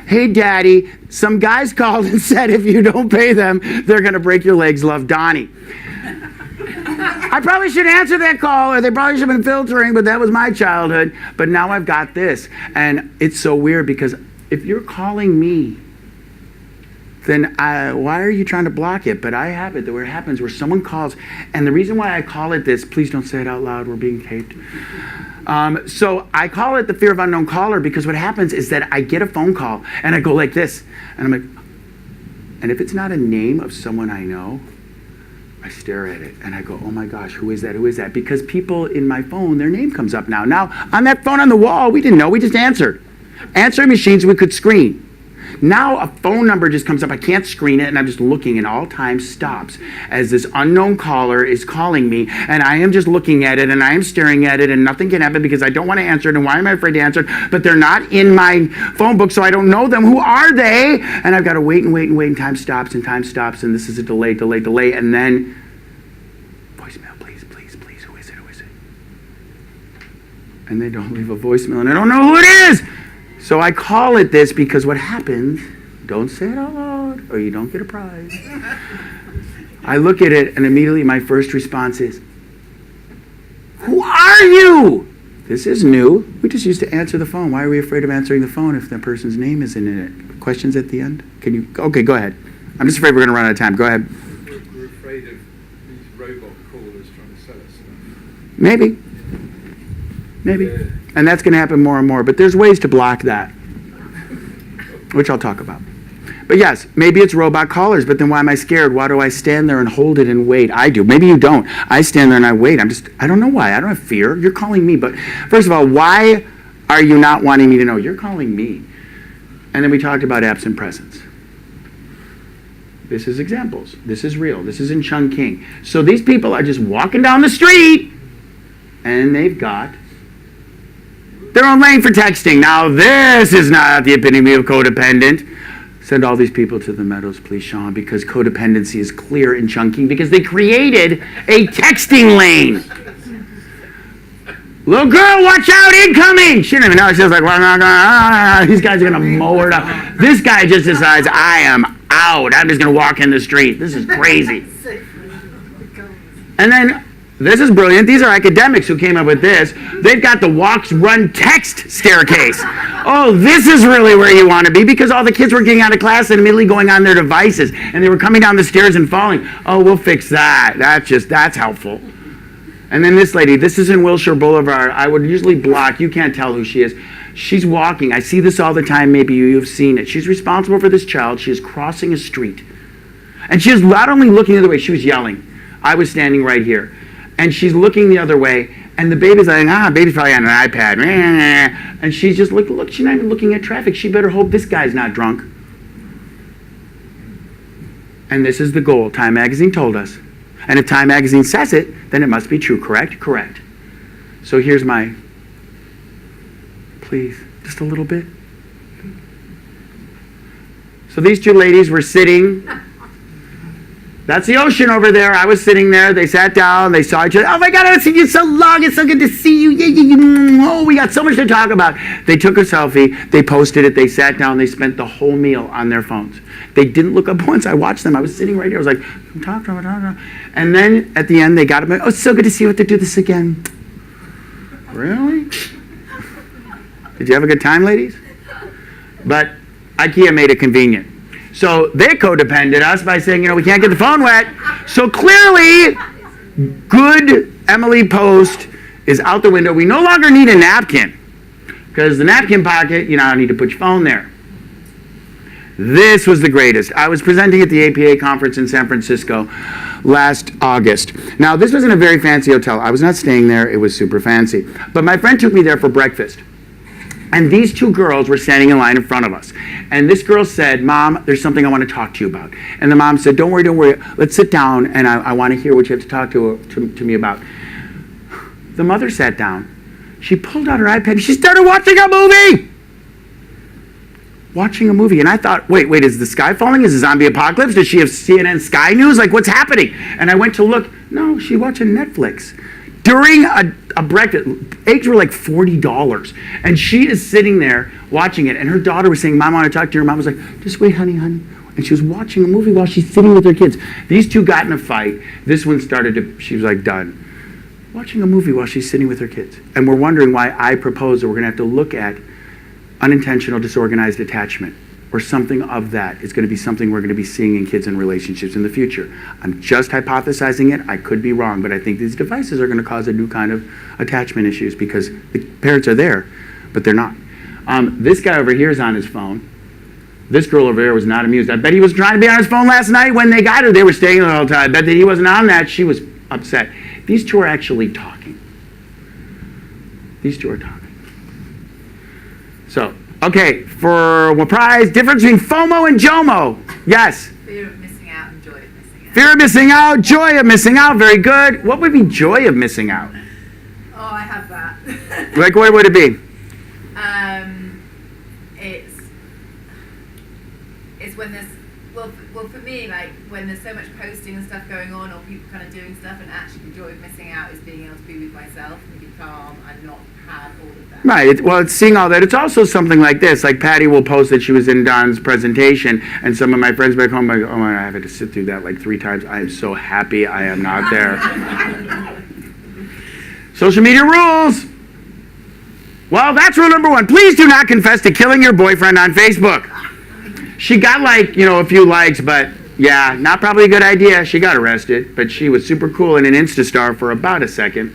Hey, Daddy, some guys called and said if you don't pay them, they're going to break your legs. Love, Donnie. I probably should answer that call, or they probably should have been filtering, but that was my childhood. But now I've got this. And it's so weird because if you're calling me, then why are you trying to block it? But I have it where it happens, where someone calls. And the reason why I call it this, please don't say it out loud, we're being taped. So I call it the fear of unknown caller because what happens is that I get a phone call and I go like this. And I'm like, and if it's not a name of someone I know, I stare at it and I go, oh my gosh, who is that? Who is that? Because people in my phone, their name comes up now. Now, on that phone on the wall, we didn't know, we just answered. Answering machines we could screen. Now a phone number just comes up. I can't screen it, and I'm just looking, and all time stops as this unknown caller is calling me, and I am just looking at it, and I am staring at it, and nothing can happen because I don't want to answer it, and why am I afraid to answer it? But they're not in my phone book, so I don't know them. Who are they? And I've got to wait, and time stops, and this is a delay, and then voicemail, please, who is it? And they don't leave a voicemail, and I don't know who it is! So I call it this because what happens, don't say it out loud or you don't get a prize. I look at it and immediately my first response is, who are you? This is new. We just used to answer the phone. Why are we afraid of answering the phone if the person's name isn't in it? Questions at the end? Okay, go ahead. I'm just afraid we're going to run out of time. Go ahead. We're afraid of these robot callers trying to sell us stuff. Maybe. Yeah. And that's going to happen more and more. But there's ways to block that, which I'll talk about. But yes, maybe it's robot callers, but then why am I scared? Why do I stand there and hold it and wait? I do. Maybe you don't. I stand there and I wait. I don't know why. I don't have fear. You're calling me. But first of all, why are you not wanting me to know? You're calling me. And then we talked about absent presence. This is examples. This is real. This is in Chungking. So these people are just walking down the street and they've got their own lane for texting. Now this is not the epitome of codependent. Send all these people to the Meadows, please, Sean, because codependency is clear in Chungking because they created a texting lane. Little girl, watch out, incoming! She didn't even know. She was like, these guys are going to mow her down. This guy just decides, I am out. I'm just going to walk in the street. This is crazy. And then, this is brilliant. These are academics who came up with this. They've got the walks, run, text staircase. Oh, this is really where you want to be because all the kids were getting out of class and immediately going on their devices. And they were coming down the stairs and falling. Oh, we'll fix that. That's helpful. And then this lady, this is in Wilshire Boulevard. I would usually block. You can't tell who she is. She's walking. I see this all the time. Maybe you've seen it. She's responsible for this child. She is crossing a street. And she is not only looking the other way, she was yelling. I was standing right here. And she's looking the other way. And the baby's like, baby's probably on an iPad. And she's just, look, she's not even looking at traffic. She better hope this guy's not drunk. And this is the goal. Time Magazine told us. And if Time Magazine says it, then it must be true, correct? Correct. So here's my, please, just a little bit. So these two ladies were sitting. That's the ocean over there. I was sitting there. They sat down. They saw each other. Oh my God, I haven't seen you so long. It's so good to see you. Oh, we got so much to talk about. They took a selfie. They posted it. They sat down. They spent the whole meal on their phones. They didn't look up once. I watched them. I was sitting right here. I was like, talk. And then at the end, they got up. Oh, it's so good to see you. Have to do this again. Really? Did you have a good time, ladies? But IKEA made it convenient. So they codepended us by saying, we can't get the phone wet. So clearly, good Emily Post is out the window. We no longer need a napkin because the napkin pocket, I need to put your phone there. This was the greatest. I was presenting at the APA conference in San Francisco last August. Now, this was in a very fancy hotel. I was not staying there. It was super fancy. But my friend took me there for breakfast. And these two girls were standing in line in front of us. And this girl said, Mom, there's something I want to talk to you about. And the mom said, don't worry. Let's sit down, and I want to hear what you have to talk to me about. The mother sat down. She pulled out her iPad, and she started watching a movie. Watching a movie. And I thought, wait, is the sky falling? Is the zombie apocalypse? Does she have CNN Sky News? Like, what's happening? And I went to look. No, she watching Netflix. During a breakfast, eggs were like $40. And she is sitting there watching it. And her daughter was saying, Mom, I want to talk to you. Her mom was like, just wait, honey. And she was watching a movie while she's sitting with her kids. These two got in a fight. This one she was like, done. Watching a movie while she's sitting with her kids. And we're wondering why I propose that we're going to have to look at unintentional disorganized attachment, or something of that is going to be something we're going to be seeing in kids and relationships in the future. I'm just hypothesizing it. I could be wrong, but I think these devices are going to cause a new kind of attachment issues because the parents are there, but they're not. This guy over here is on his phone. This girl over there was not amused. I bet he was trying to be on his phone last night when they got her. They were staying the whole time. I bet that he wasn't on that. She was upset. These two are actually talking. These two are talking. So, okay, for a prize, difference between FOMO and JOMO. Yes? Fear of missing out and joy of missing out. Fear of missing out, joy of missing out. Very good. What would be joy of missing out? Oh, I have that. Like, what would it be? It's when there's, well, for me, like, when there's so much posting and stuff going on, or people kind of doing stuff, and actually the joy of missing out is being able to be with myself and be calm and not have all of that. Right. Well, it's seeing all that. It's also something like this. Like Patty will post that she was in Don's presentation, and some of my friends back home are like, oh my God, I had to sit through that like 3 times. I am so happy I am not there. Social media rules. Well, that's rule number 1. Please do not confess to killing your boyfriend on Facebook. She got like, a few likes, but yeah, not probably a good idea. She got arrested, but she was super cool and an Insta star for about a second.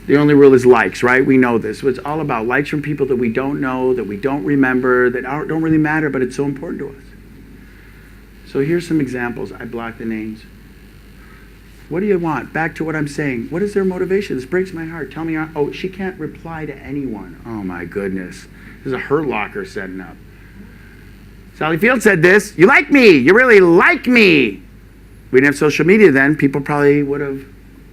The only rule is likes, right? We know this. It's all about likes from people that we don't know, that we don't remember, that don't really matter, but it's so important to us. So here's some examples. I blocked the names. What do you want? Back to what I'm saying. What is their motivation? This breaks my heart. Tell me, oh, she can't reply to anyone. Oh my goodness. There's a hurt locker setting up. Sally Field said this, you like me, you really like me. We didn't have social media then. People probably would have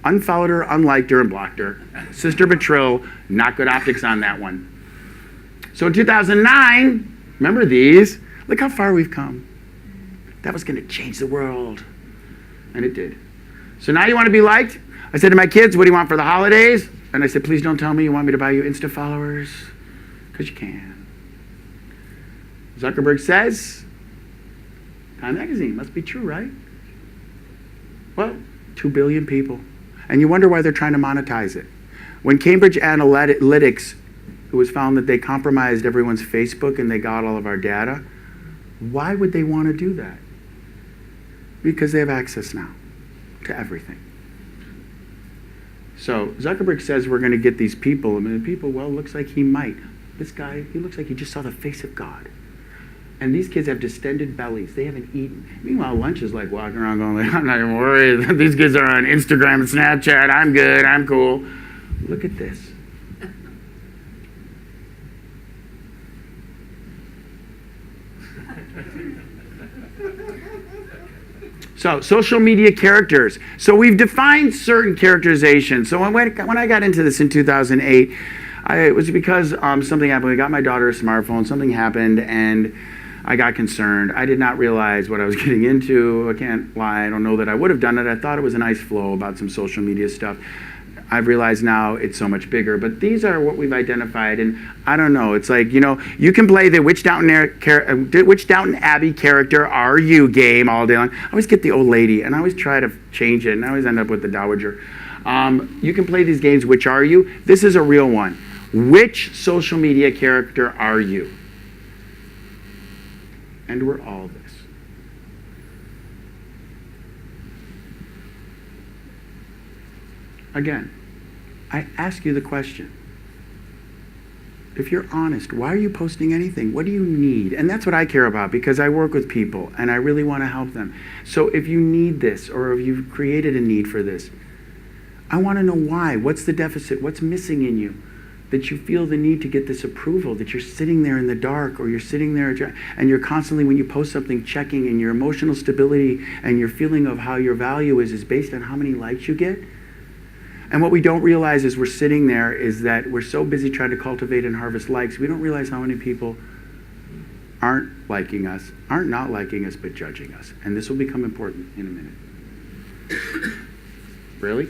unfollowed her, unliked her, and blocked her. Sister Betrill, not good optics on that one. So in 2009, remember these? Look how far we've come. That was going to change the world. And it did. So now you want to be liked? I said to my kids, what do you want for the holidays? And I said, please don't tell me you want me to buy you Insta followers. Because you can. Zuckerberg says, Time Magazine, must be true, right? Well, 2 billion people. And you wonder why they're trying to monetize it. When Cambridge Analytics, it was found that they compromised everyone's Facebook and they got all of our data, why would they want to do that? Because they have access now to everything. So Zuckerberg says we're going to get these people. I mean, the people, well, looks like he might. This guy, he looks like he just saw the face of God. And these kids have distended bellies. They haven't eaten. Meanwhile, lunch is like walking around going, like, I'm not even worried. These kids are on Instagram and Snapchat. I'm good. I'm cool. Look at this. So, social media characters. So we've defined certain characterizations. So when I got into this in 2008, it was because something happened. We got my daughter a smartphone. Something happened, and I got concerned. I did not realize what I was getting into. I can't lie. I don't know that I would have done it. I thought it was a nice flow about some social media stuff. I've realized now it's so much bigger. But these are what we've identified. And I don't know. It's like, you know, you can play the Which Downton Abbey character are you game all day long. I always get the old lady, and I always try to change it, and I always end up with the dowager. You can play these games, which are you? This is a real one. Which social media character are you? And we're all this. Again, I ask you the question. If you're honest, why are you posting anything? What do you need? And that's what I care about because I work with people and I really want to help them. So if you need this or if you've created a need for this, I want to know why. What's the deficit? What's missing in you? That you feel the need to get this approval, that you're sitting there in the dark or you're sitting there and you're constantly, when you post something, checking, and your emotional stability and your feeling of how your value is based on how many likes you get. And what we don't realize as we're sitting there is that we're so busy trying to cultivate and harvest likes, we don't realize how many people aren't liking us, aren't not liking us, but judging us. And this will become important in a minute. Really?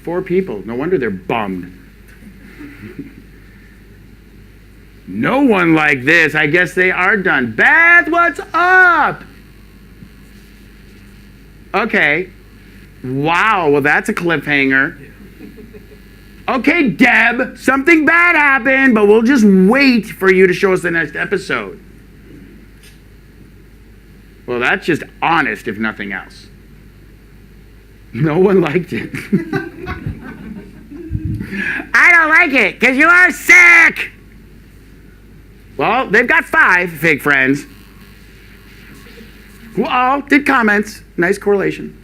4 people. No wonder they're bummed. No one like this. I guess they are done. Beth, what's up? Okay. Wow, well, that's a cliffhanger. Okay, Deb, something bad happened, but we'll just wait for you to show us the next episode. Well, that's just honest, if nothing else. No one liked it. I don't like it, because you are sick. Well, they've got 5 fake friends who all did comments. Nice correlation.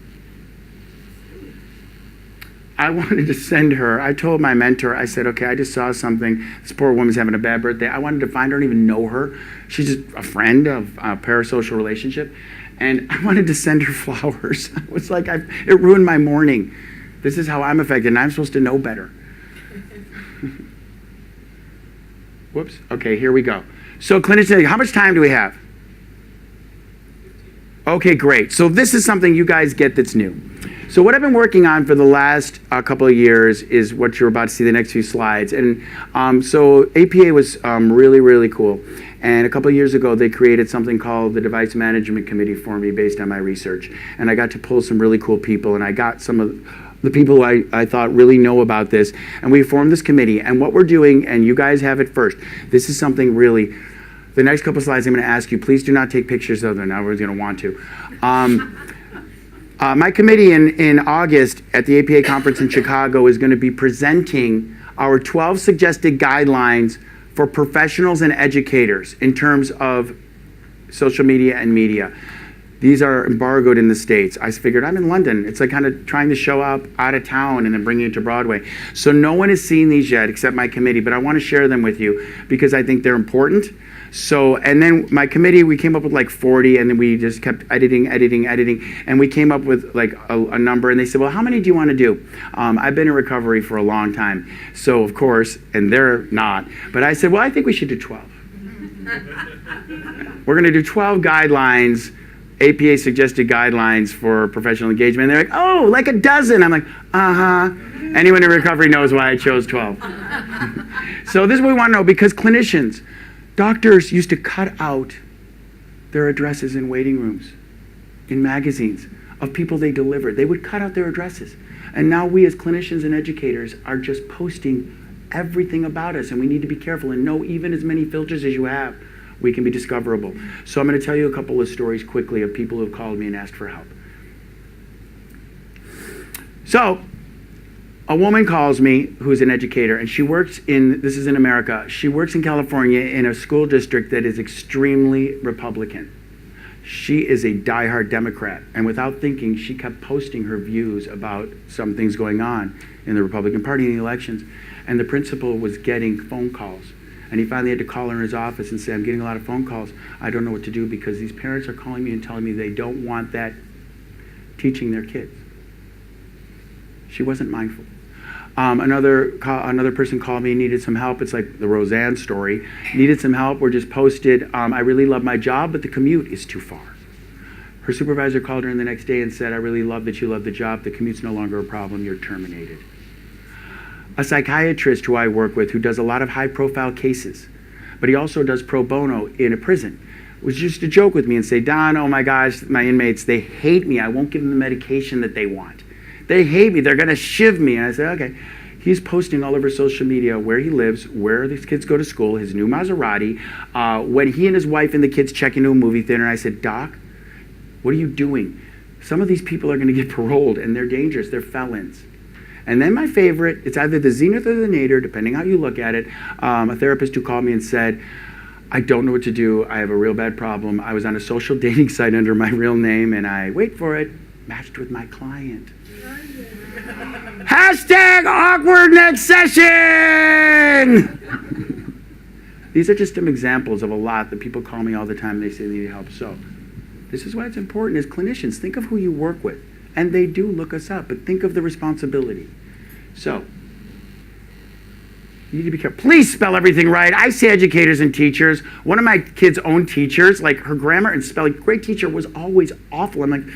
I wanted to send her, I told my mentor, I said, okay, I just saw something. This poor woman's having a bad birthday. I wanted to find her. I don't even know her. She's just a friend of a parasocial relationship. And I wanted to send her flowers. I was like, it ruined my morning. This is how I'm affected, and I'm supposed to know better. Whoops. Okay, here we go. So clinician, how much time do we have? Okay, great. So this is something you guys get that's new. So what I've been working on for the last couple of years is what you're about to see the next few slides. And so APA was really, really cool. And a couple of years ago, they created something called the Device Management Committee for me based on my research. And I got to pull some really cool people. And I got some of the people I thought really know about this. And we formed this committee. And what we're doing, and you guys have it first, this is something really, the next couple of slides I'm going to ask you, please do not take pictures of them. Now everyone's going to want to. My committee in August at the APA conference in Chicago is going to be presenting our 12 suggested guidelines for professionals and educators in terms of social media and media. These are embargoed in the States. I figured I'm in London. It's like kind of trying to show up out of town and then bringing it to Broadway. So no one has seen these yet except my committee, but I want to share them with you because I think they're important. So, and then my committee, we came up with like 40, and then we just kept editing, and we came up with like a number, and they said, well, how many do you want to do? I've been in recovery for a long time. So of course, and they're not, but I said, well, I think we should do 12. We're going to do 12 guidelines, APA suggested guidelines for professional engagement. And they're like, oh, like a dozen. I'm like, uh-huh. Anyone in recovery knows why I chose 12. So this is what we want to know, because clinicians, doctors used to cut out their addresses in waiting rooms, in magazines, of people they delivered. They would cut out their addresses. And now we as clinicians and educators are just posting everything about us, and we need to be careful and know even as many filters as you have, we can be discoverable. So I'm going to tell you a couple of stories quickly of people who have called me and asked for help. So a woman calls me who's an educator, and she works in, this is in America, she works in California in a school district that is extremely Republican. She is a diehard Democrat, and without thinking, she kept posting her views about some things going on in the Republican Party in the elections, and the principal was getting phone calls. And he finally had to call her in his office and say, I'm getting a lot of phone calls. I don't know what to do because these parents are calling me and telling me they don't want that teaching their kids. She wasn't mindful. Another person called me and needed some help. It's like the Roseanne story. Needed some help or just posted, I really love my job, but the commute is too far. Her supervisor called her in the next day and said, I really love that you love the job. The commute's no longer a problem. You're terminated. A psychiatrist who I work with who does a lot of high-profile cases, but he also does pro bono in a prison, was used to joke with me and say, Don, oh my gosh, my inmates, they hate me. I won't give them the medication that they want. They hate me. They're going to shiv me. And I said, okay. He's posting all over social media where he lives, where these kids go to school, his new Maserati, when he and his wife and the kids check into a movie theater. And I said, Doc, what are you doing? Some of these people are going to get paroled, and they're dangerous. They're felons. And then my favorite, it's either the zenith or the nadir, depending how you look at it, a therapist who called me and said, I don't know what to do. I have a real bad problem. I was on a social dating site under my real name, and I, wait for it, matched with my client. Hashtag awkward next session! These are just some examples of a lot that people call me all the time. They say they need help. So this is why it's important as clinicians. Think of who you work with. And they do look us up, but think of the responsibility. So you need to be careful. Please spell everything right. I say educators and teachers. One of my kids' own teachers, like her grammar and spelling, great teacher, was always awful. I'm like,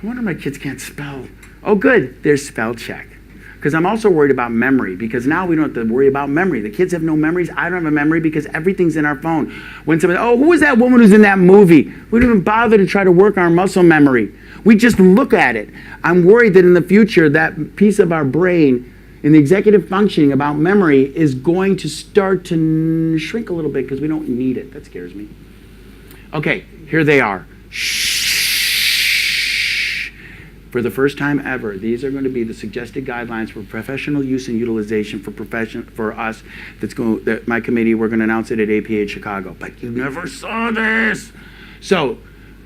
no wonder my kids can't spell. Oh, good, there's spell check. Because I'm also worried about memory, because now we don't have to worry about memory. The kids have no memories. I don't have a memory because everything's in our phone. When somebody, oh, who was that woman who's in that movie? We don't even bother to try to work our muscle memory. We just look at it. I'm worried that in the future, that piece of our brain in the executive functioning about memory is going to start to shrink a little bit because we don't need it. That scares me. Okay, here they are. Shh. For the first time ever, these are going to be the suggested guidelines for professional use and utilization for us. That my committee, we're going to announce it at APA Chicago. But you never saw this. So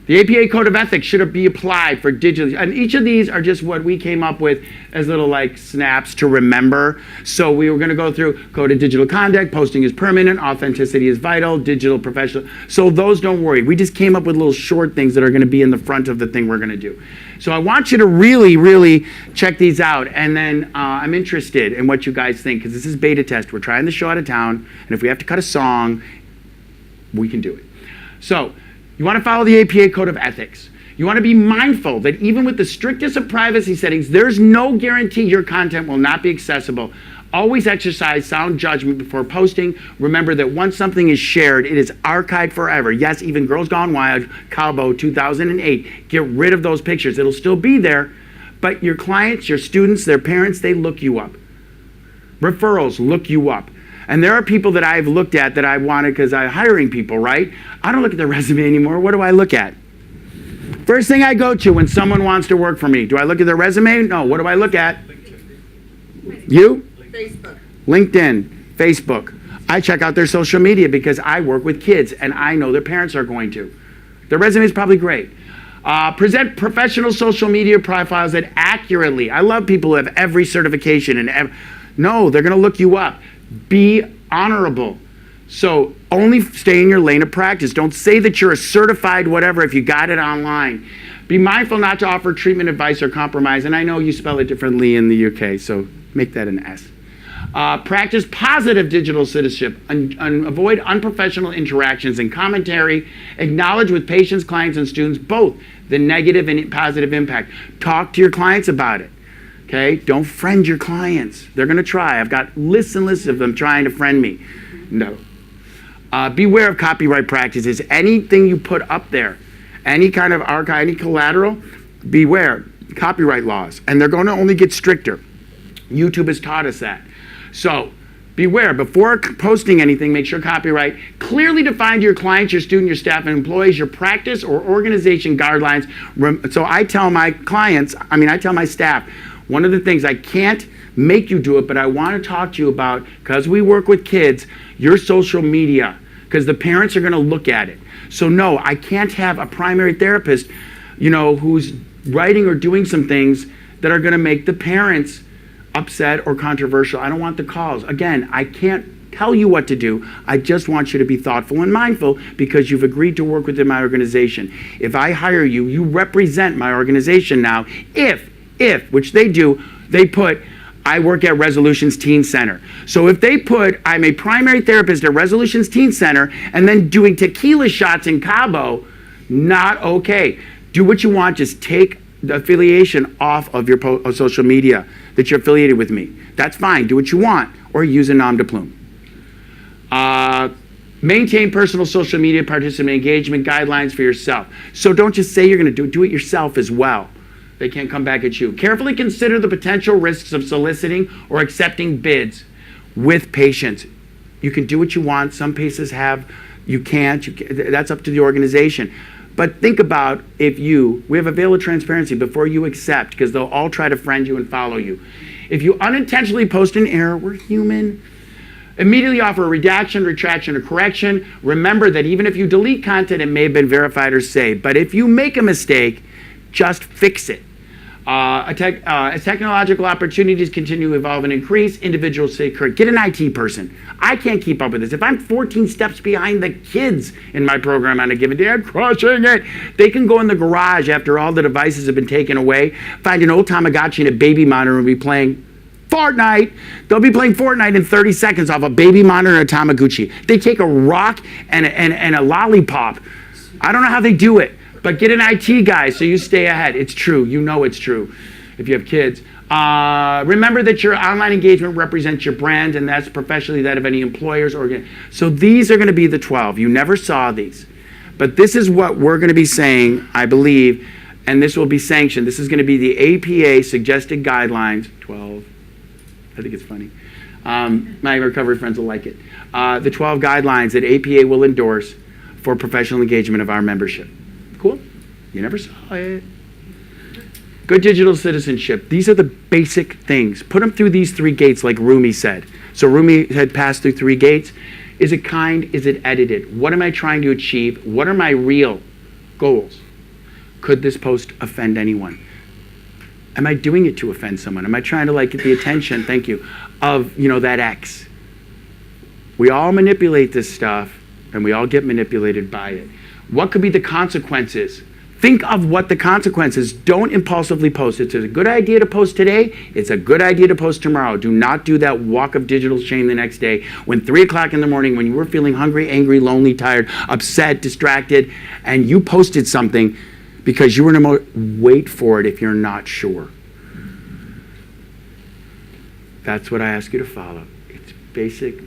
the APA Code of Ethics should be applied for digital. And each of these are just what we came up with as little like snaps to remember. So we were going to go through Code of Digital Conduct, posting is permanent, authenticity is vital, digital professional. So those, don't worry. We just came up with little short things that are going to be in the front of the thing we're going to do. So I want you to really, really check these out. And then I'm interested in what you guys think, because this is beta test. We're trying the show out of town. And if we have to cut a song, we can do it. So you want to follow the APA Code of Ethics. You want to be mindful that even with the strictest of privacy settings, there's no guarantee your content will not be accessible. Always exercise sound judgment before posting. Remember that once something is shared, it is archived forever. Yes, even Girls Gone Wild, Calbo 2008. Get rid of those pictures. It'll still be there, but your clients, your students, their parents, they look you up. Referrals look you up. And there are people that I've looked at that I wanted because I'm hiring people, right? I don't look at their resume anymore. What do I look at? First thing I go to when someone wants to work for me. Do I look at their resume? No. What do I look at? You? Facebook. LinkedIn, Facebook. I check out their social media because I work with kids and I know their parents are going to. Their resume is probably great. Present professional social media profiles that accurately. I love people who have every certification and no, they're going to look you up. Be honorable. So only stay in your lane of practice. Don't say that you're a certified whatever if you got it online. Be mindful not to offer treatment advice or compromise. And I know you spell it differently in the UK, so make that an S. Practice positive digital citizenship and avoid unprofessional interactions and commentary. Acknowledge with patients, clients, and students both the negative and positive impact. Talk to your clients about it. Okay? Don't friend your clients. They're going to try. I've got lists and lists of them trying to friend me. No. Beware of copyright practices. Anything you put up there, any kind of archive, any collateral, beware. Copyright laws. And they're going to only get stricter. YouTube has taught us that. So beware. Before posting anything, make sure copyright clearly defined to your clients, your student, your staff, and employees, your practice or organization guidelines. So I tell my clients, I tell my staff, one of the things, I can't make you do it, but I want to talk to you about, because we work with kids, your social media, because the parents are going to look at it. So no, I can't have a primary therapist, who's writing or doing some things that are going to make the parents upset or controversial. I don't want the calls. Again, I can't tell you what to do. I just want you to be thoughtful and mindful because you've agreed to work within my organization. If I hire you, you represent my organization now. If, which they do, they put, I work at Resolutions Teen Center. So if they put, I'm a primary therapist at Resolutions Teen Center and then doing tequila shots in Cabo, not okay. Do what you want, just take the affiliation off of your social media that you're affiliated with me. That's fine, do what you want, or use a nom de plume. Maintain personal social media participant engagement guidelines for yourself. So don't just say you're going to do it yourself as well. They can't come back at you. Carefully consider the potential risks of soliciting or accepting bids with patients. You can do what you want. Some places you can't. That's up to the organization. But think about we have a veil of transparency before you accept, because they'll all try to friend you and follow you. If you unintentionally post an error, we're human. Immediately offer a redaction, retraction, or correction. Remember that even if you delete content, it may have been verified or saved. But if you make a mistake, just fix it. As technological opportunities continue to evolve and increase, individuals say, get an IT person. I can't keep up with this. If I'm 14 steps behind the kids in my program on a given day, I'm crushing it. They can go in the garage after all the devices have been taken away, find an old Tamagotchi and a baby monitor and be playing Fortnite. They'll be playing Fortnite in 30 seconds off a baby monitor and a Tamagotchi. They take a rock and a lollipop. I don't know how they do it. But get an IT guy so you stay ahead. It's true. You know it's true if you have kids. Remember that your online engagement represents your brand, and that's professionally that of any employers. So these are going to be the 12. You never saw these. But this is what we're going to be saying, I believe, and this will be sanctioned. This is going to be the APA suggested guidelines. 12. I think it's funny. My recovery friends will like it. The 12 guidelines that APA will endorse for professional engagement of our membership. Cool? You never saw it. Good digital citizenship. These are the basic things. Put them through these 3 gates like Rumi said. So Rumi had passed through 3 gates. Is it kind? Is it edited? What am I trying to achieve? What are my real goals? Could this post offend anyone? Am I doing it to offend someone? Am I trying to get the attention, thank you, of that ex? We all manipulate this stuff and we all get manipulated by it. What could be the consequences? Think of what the consequences. Don't impulsively post. It's a good idea to post today. It's a good idea to post tomorrow. Do not do that walk of digital shame the next day when 3 o'clock in the morning, when you were feeling hungry, angry, lonely, tired, upset, distracted, and you posted something because you were in a mode. Wait for it if you're not sure. That's what I ask you to follow. It's basic.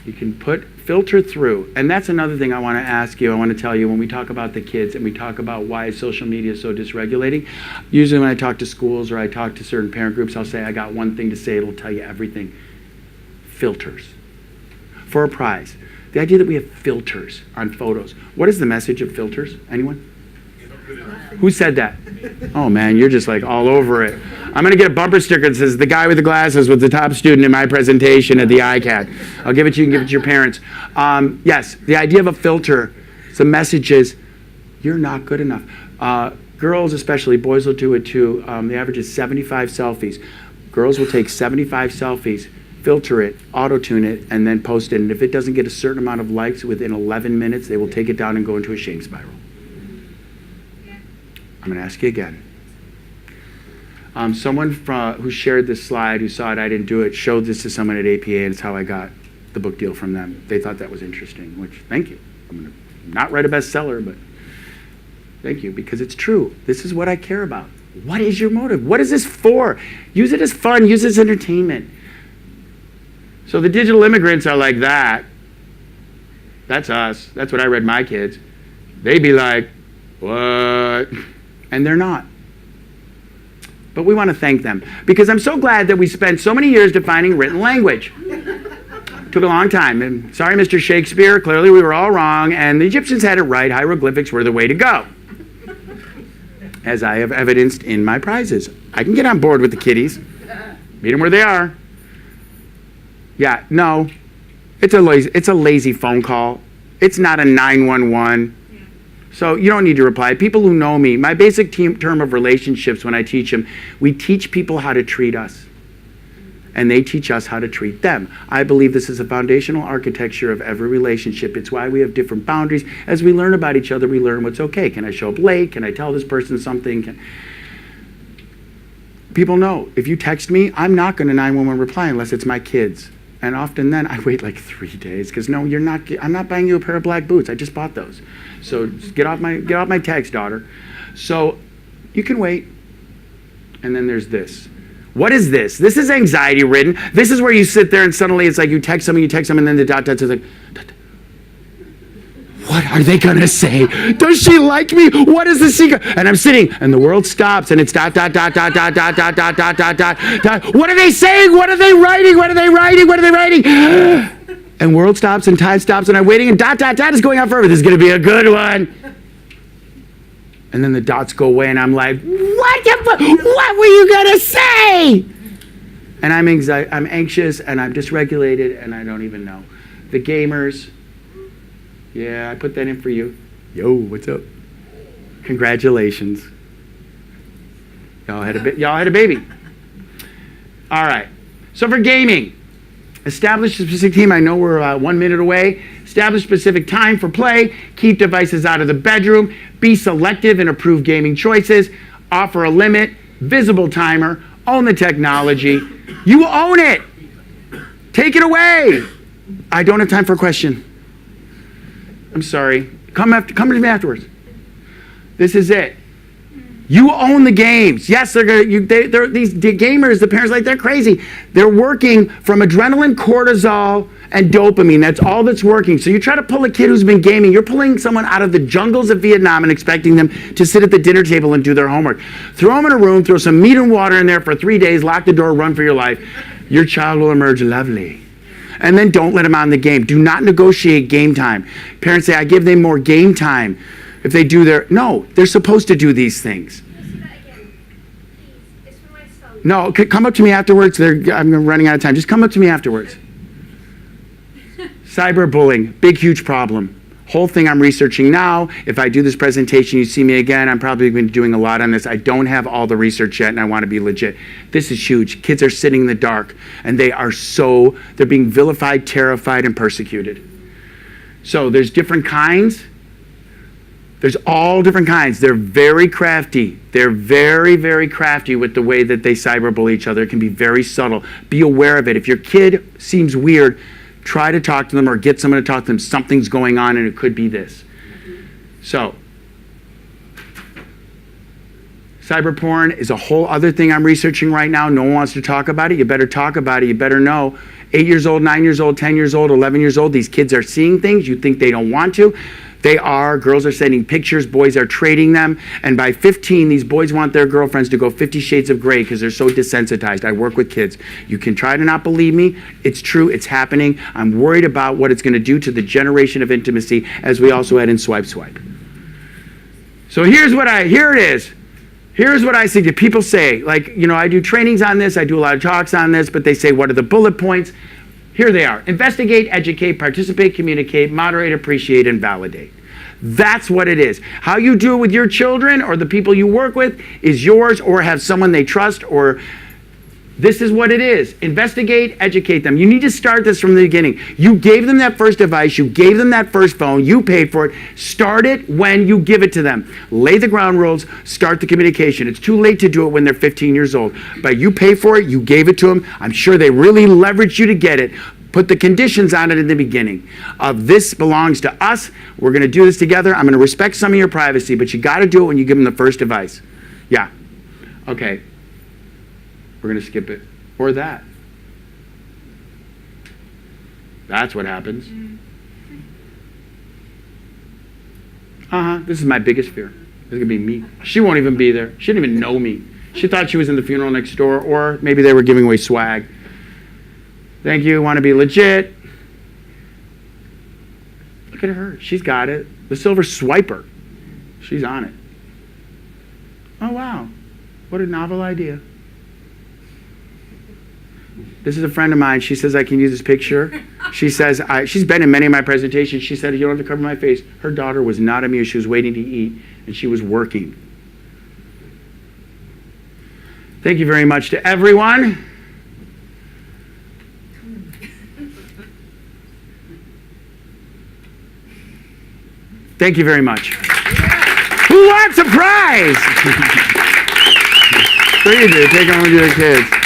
You can filter through. And that's another thing I want to ask you, I want to tell you when we talk about the kids and we talk about why social media is so dysregulating. Usually when I talk to schools or I talk to certain parent groups, I'll say, I got one thing to say, it'll tell you everything. Filters. For a prize. The idea that we have filters on photos. What is the message of filters? Anyone? Who said that? Oh man, you're just all over it. I'm going to get a bumper sticker that says, the guy with the glasses was the top student in my presentation at the iCAAD. I'll give it to you and give it to your parents. Yes, the idea of a filter So the message is, you're not good enough. Girls especially, boys will do it too. The average is 75 selfies. Girls will take 75 selfies, filter it, auto-tune it, and then post it. And if it doesn't get a certain amount of likes within 11 minutes, they will take it down and go into a shame spiral. I'm going to ask you again. Someone who shared this slide, who saw it, I didn't do it, showed this to someone at APA, and it's how I got the book deal from them. They thought that was interesting, which, thank you. I'm going to not write a bestseller, but thank you, because it's true. This is what I care about. What is your motive? What is this for? Use it as fun. Use it as entertainment. So the digital immigrants are like that. That's us. That's what I read my kids. They'd be like, what? And they're not. But we want to thank them, because I'm so glad that we spent so many years defining written language. Took a long time. And sorry, Mr. Shakespeare, clearly we were all wrong, and the Egyptians had it right. Hieroglyphics were the way to go, as I have evidenced in my prizes. I can get on board with the kiddies. Meet them where they are. Yeah, no, it's a lazy phone call. It's not a 911. So you don't need to reply. People who know me, my basic term of relationships when I teach them, we teach people how to treat us, and they teach us how to treat them. I believe this is a foundational architecture of every relationship. It's why we have different boundaries. As we learn about each other, we learn what's okay. Can I show up late? Can I tell this person something? People know, if you text me, I'm not going to 911 reply unless it's my kids. And often then, I wait like 3 days, because no, I'm not buying you a pair of black boots. I just bought those. So just get off my text, daughter. So you can wait. And then there's this. What is this? This is anxiety ridden. This is where you sit there and suddenly it's like you text someone, and then the dots is like, what are they going to say? Does she like me? What is the secret? And I'm sitting, and the world stops, and it's dot. What are they saying? What are they writing? What are they writing? What are they writing? And world stops, and time stops, and I'm waiting, and dot is going on forever. This is going to be a good one. And then the dots go away, and I'm like, what were you going to say? And I'm anxious, and I'm dysregulated, and I don't even know. The gamers, yeah, I put that in for you. Yo, what's up? Congratulations. Y'all had a baby. All right. So for gaming, establish a specific team. I know we're 1 minute away. Establish specific time for play. Keep devices out of the bedroom. Be selective and approve gaming choices. Offer a limit. Visible timer. Own the technology. You own it. Take it away. I don't have time for a question. I'm sorry. Come to me afterwards. This is it. You own the games. Yes, they're these gamers, the parents, like, they're crazy. They're working from adrenaline, cortisol, and dopamine. That's all that's working. So you try to pull a kid who's been gaming, you're pulling someone out of the jungles of Vietnam and expecting them to sit at the dinner table and do their homework. Throw them in a room, throw some meat and water in there for 3 days, lock the door, run for your life. Your child will emerge lovely. And then don't let them on the game. Do not negotiate game time. Parents say, I give them more game time if they do no, they're supposed to do these things. No, come up to me afterwards. I'm running out of time. Just come up to me afterwards. Cyberbullying, big, huge problem. Whole thing I'm researching now. If I do this presentation, you see me again, I'm probably going to be doing a lot on this. I don't have all the research yet, and I want to be legit. This is huge. Kids are sitting in the dark, and they're being vilified, terrified, and persecuted. So there's different kinds. There's all different kinds. They're very crafty. They're very, very crafty with the way that they cyberbully each other. It can be very subtle. Be aware of it. If your kid seems weird, try to talk to them or get someone to talk to them. Something's going on, and it could be this. So, cyber porn is a whole other thing I'm researching right now. No one wants to talk about it. You better talk about it. You better know. 8 years old, 9 years old, 10 years old, 11 years old, these kids are seeing things. You think they don't want to. They are. Girls are sending pictures. Boys are trading them. And by 15, these boys want their girlfriends to go 50 shades of gray because they're so desensitized. I work with kids. You can try to not believe me. It's true. It's happening. I'm worried about what it's going to do to the generation of intimacy, as we also had in Swipe. So here it is. Here's what I see. People say, I do trainings on this. I do a lot of talks on this, but they say, what are the bullet points? Here they are. Investigate, educate, participate, communicate, moderate, appreciate, and validate. That's what it is. How you do it with your children or the people you work with is yours, or have someone they trust, or this is what it is. Investigate, educate them. You need to start this from the beginning. You gave them that first device. You gave them that first phone. You paid for it. Start it when you give it to them. Lay the ground rules. Start the communication. It's too late to do it when they're 15 years old. But you pay for it. You gave it to them. I'm sure they really leveraged you to get it. Put the conditions on it in the beginning. This belongs to us. We're going to do this together. I'm going to respect some of your privacy, but you got to do it when you give them the first device. Yeah. Okay. We're going to skip it. Or that. That's what happens. This is my biggest fear. It's going to be me. She won't even be there. She didn't even know me. She thought she was in the funeral next door, or maybe they were giving away swag. Thank you. Want to be legit. Look at her. She's got it. The silver swiper. She's on it. Oh, wow. What a novel idea. This is a friend of mine. She says I can use this picture. She says, she's been in many of my presentations. She said, you don't have to cover my face. Her daughter was not amused. She was waiting to eat, and she was working. Thank you very much to everyone. Thank you very much. Who wants a prize? What do you do? Take them with your kids.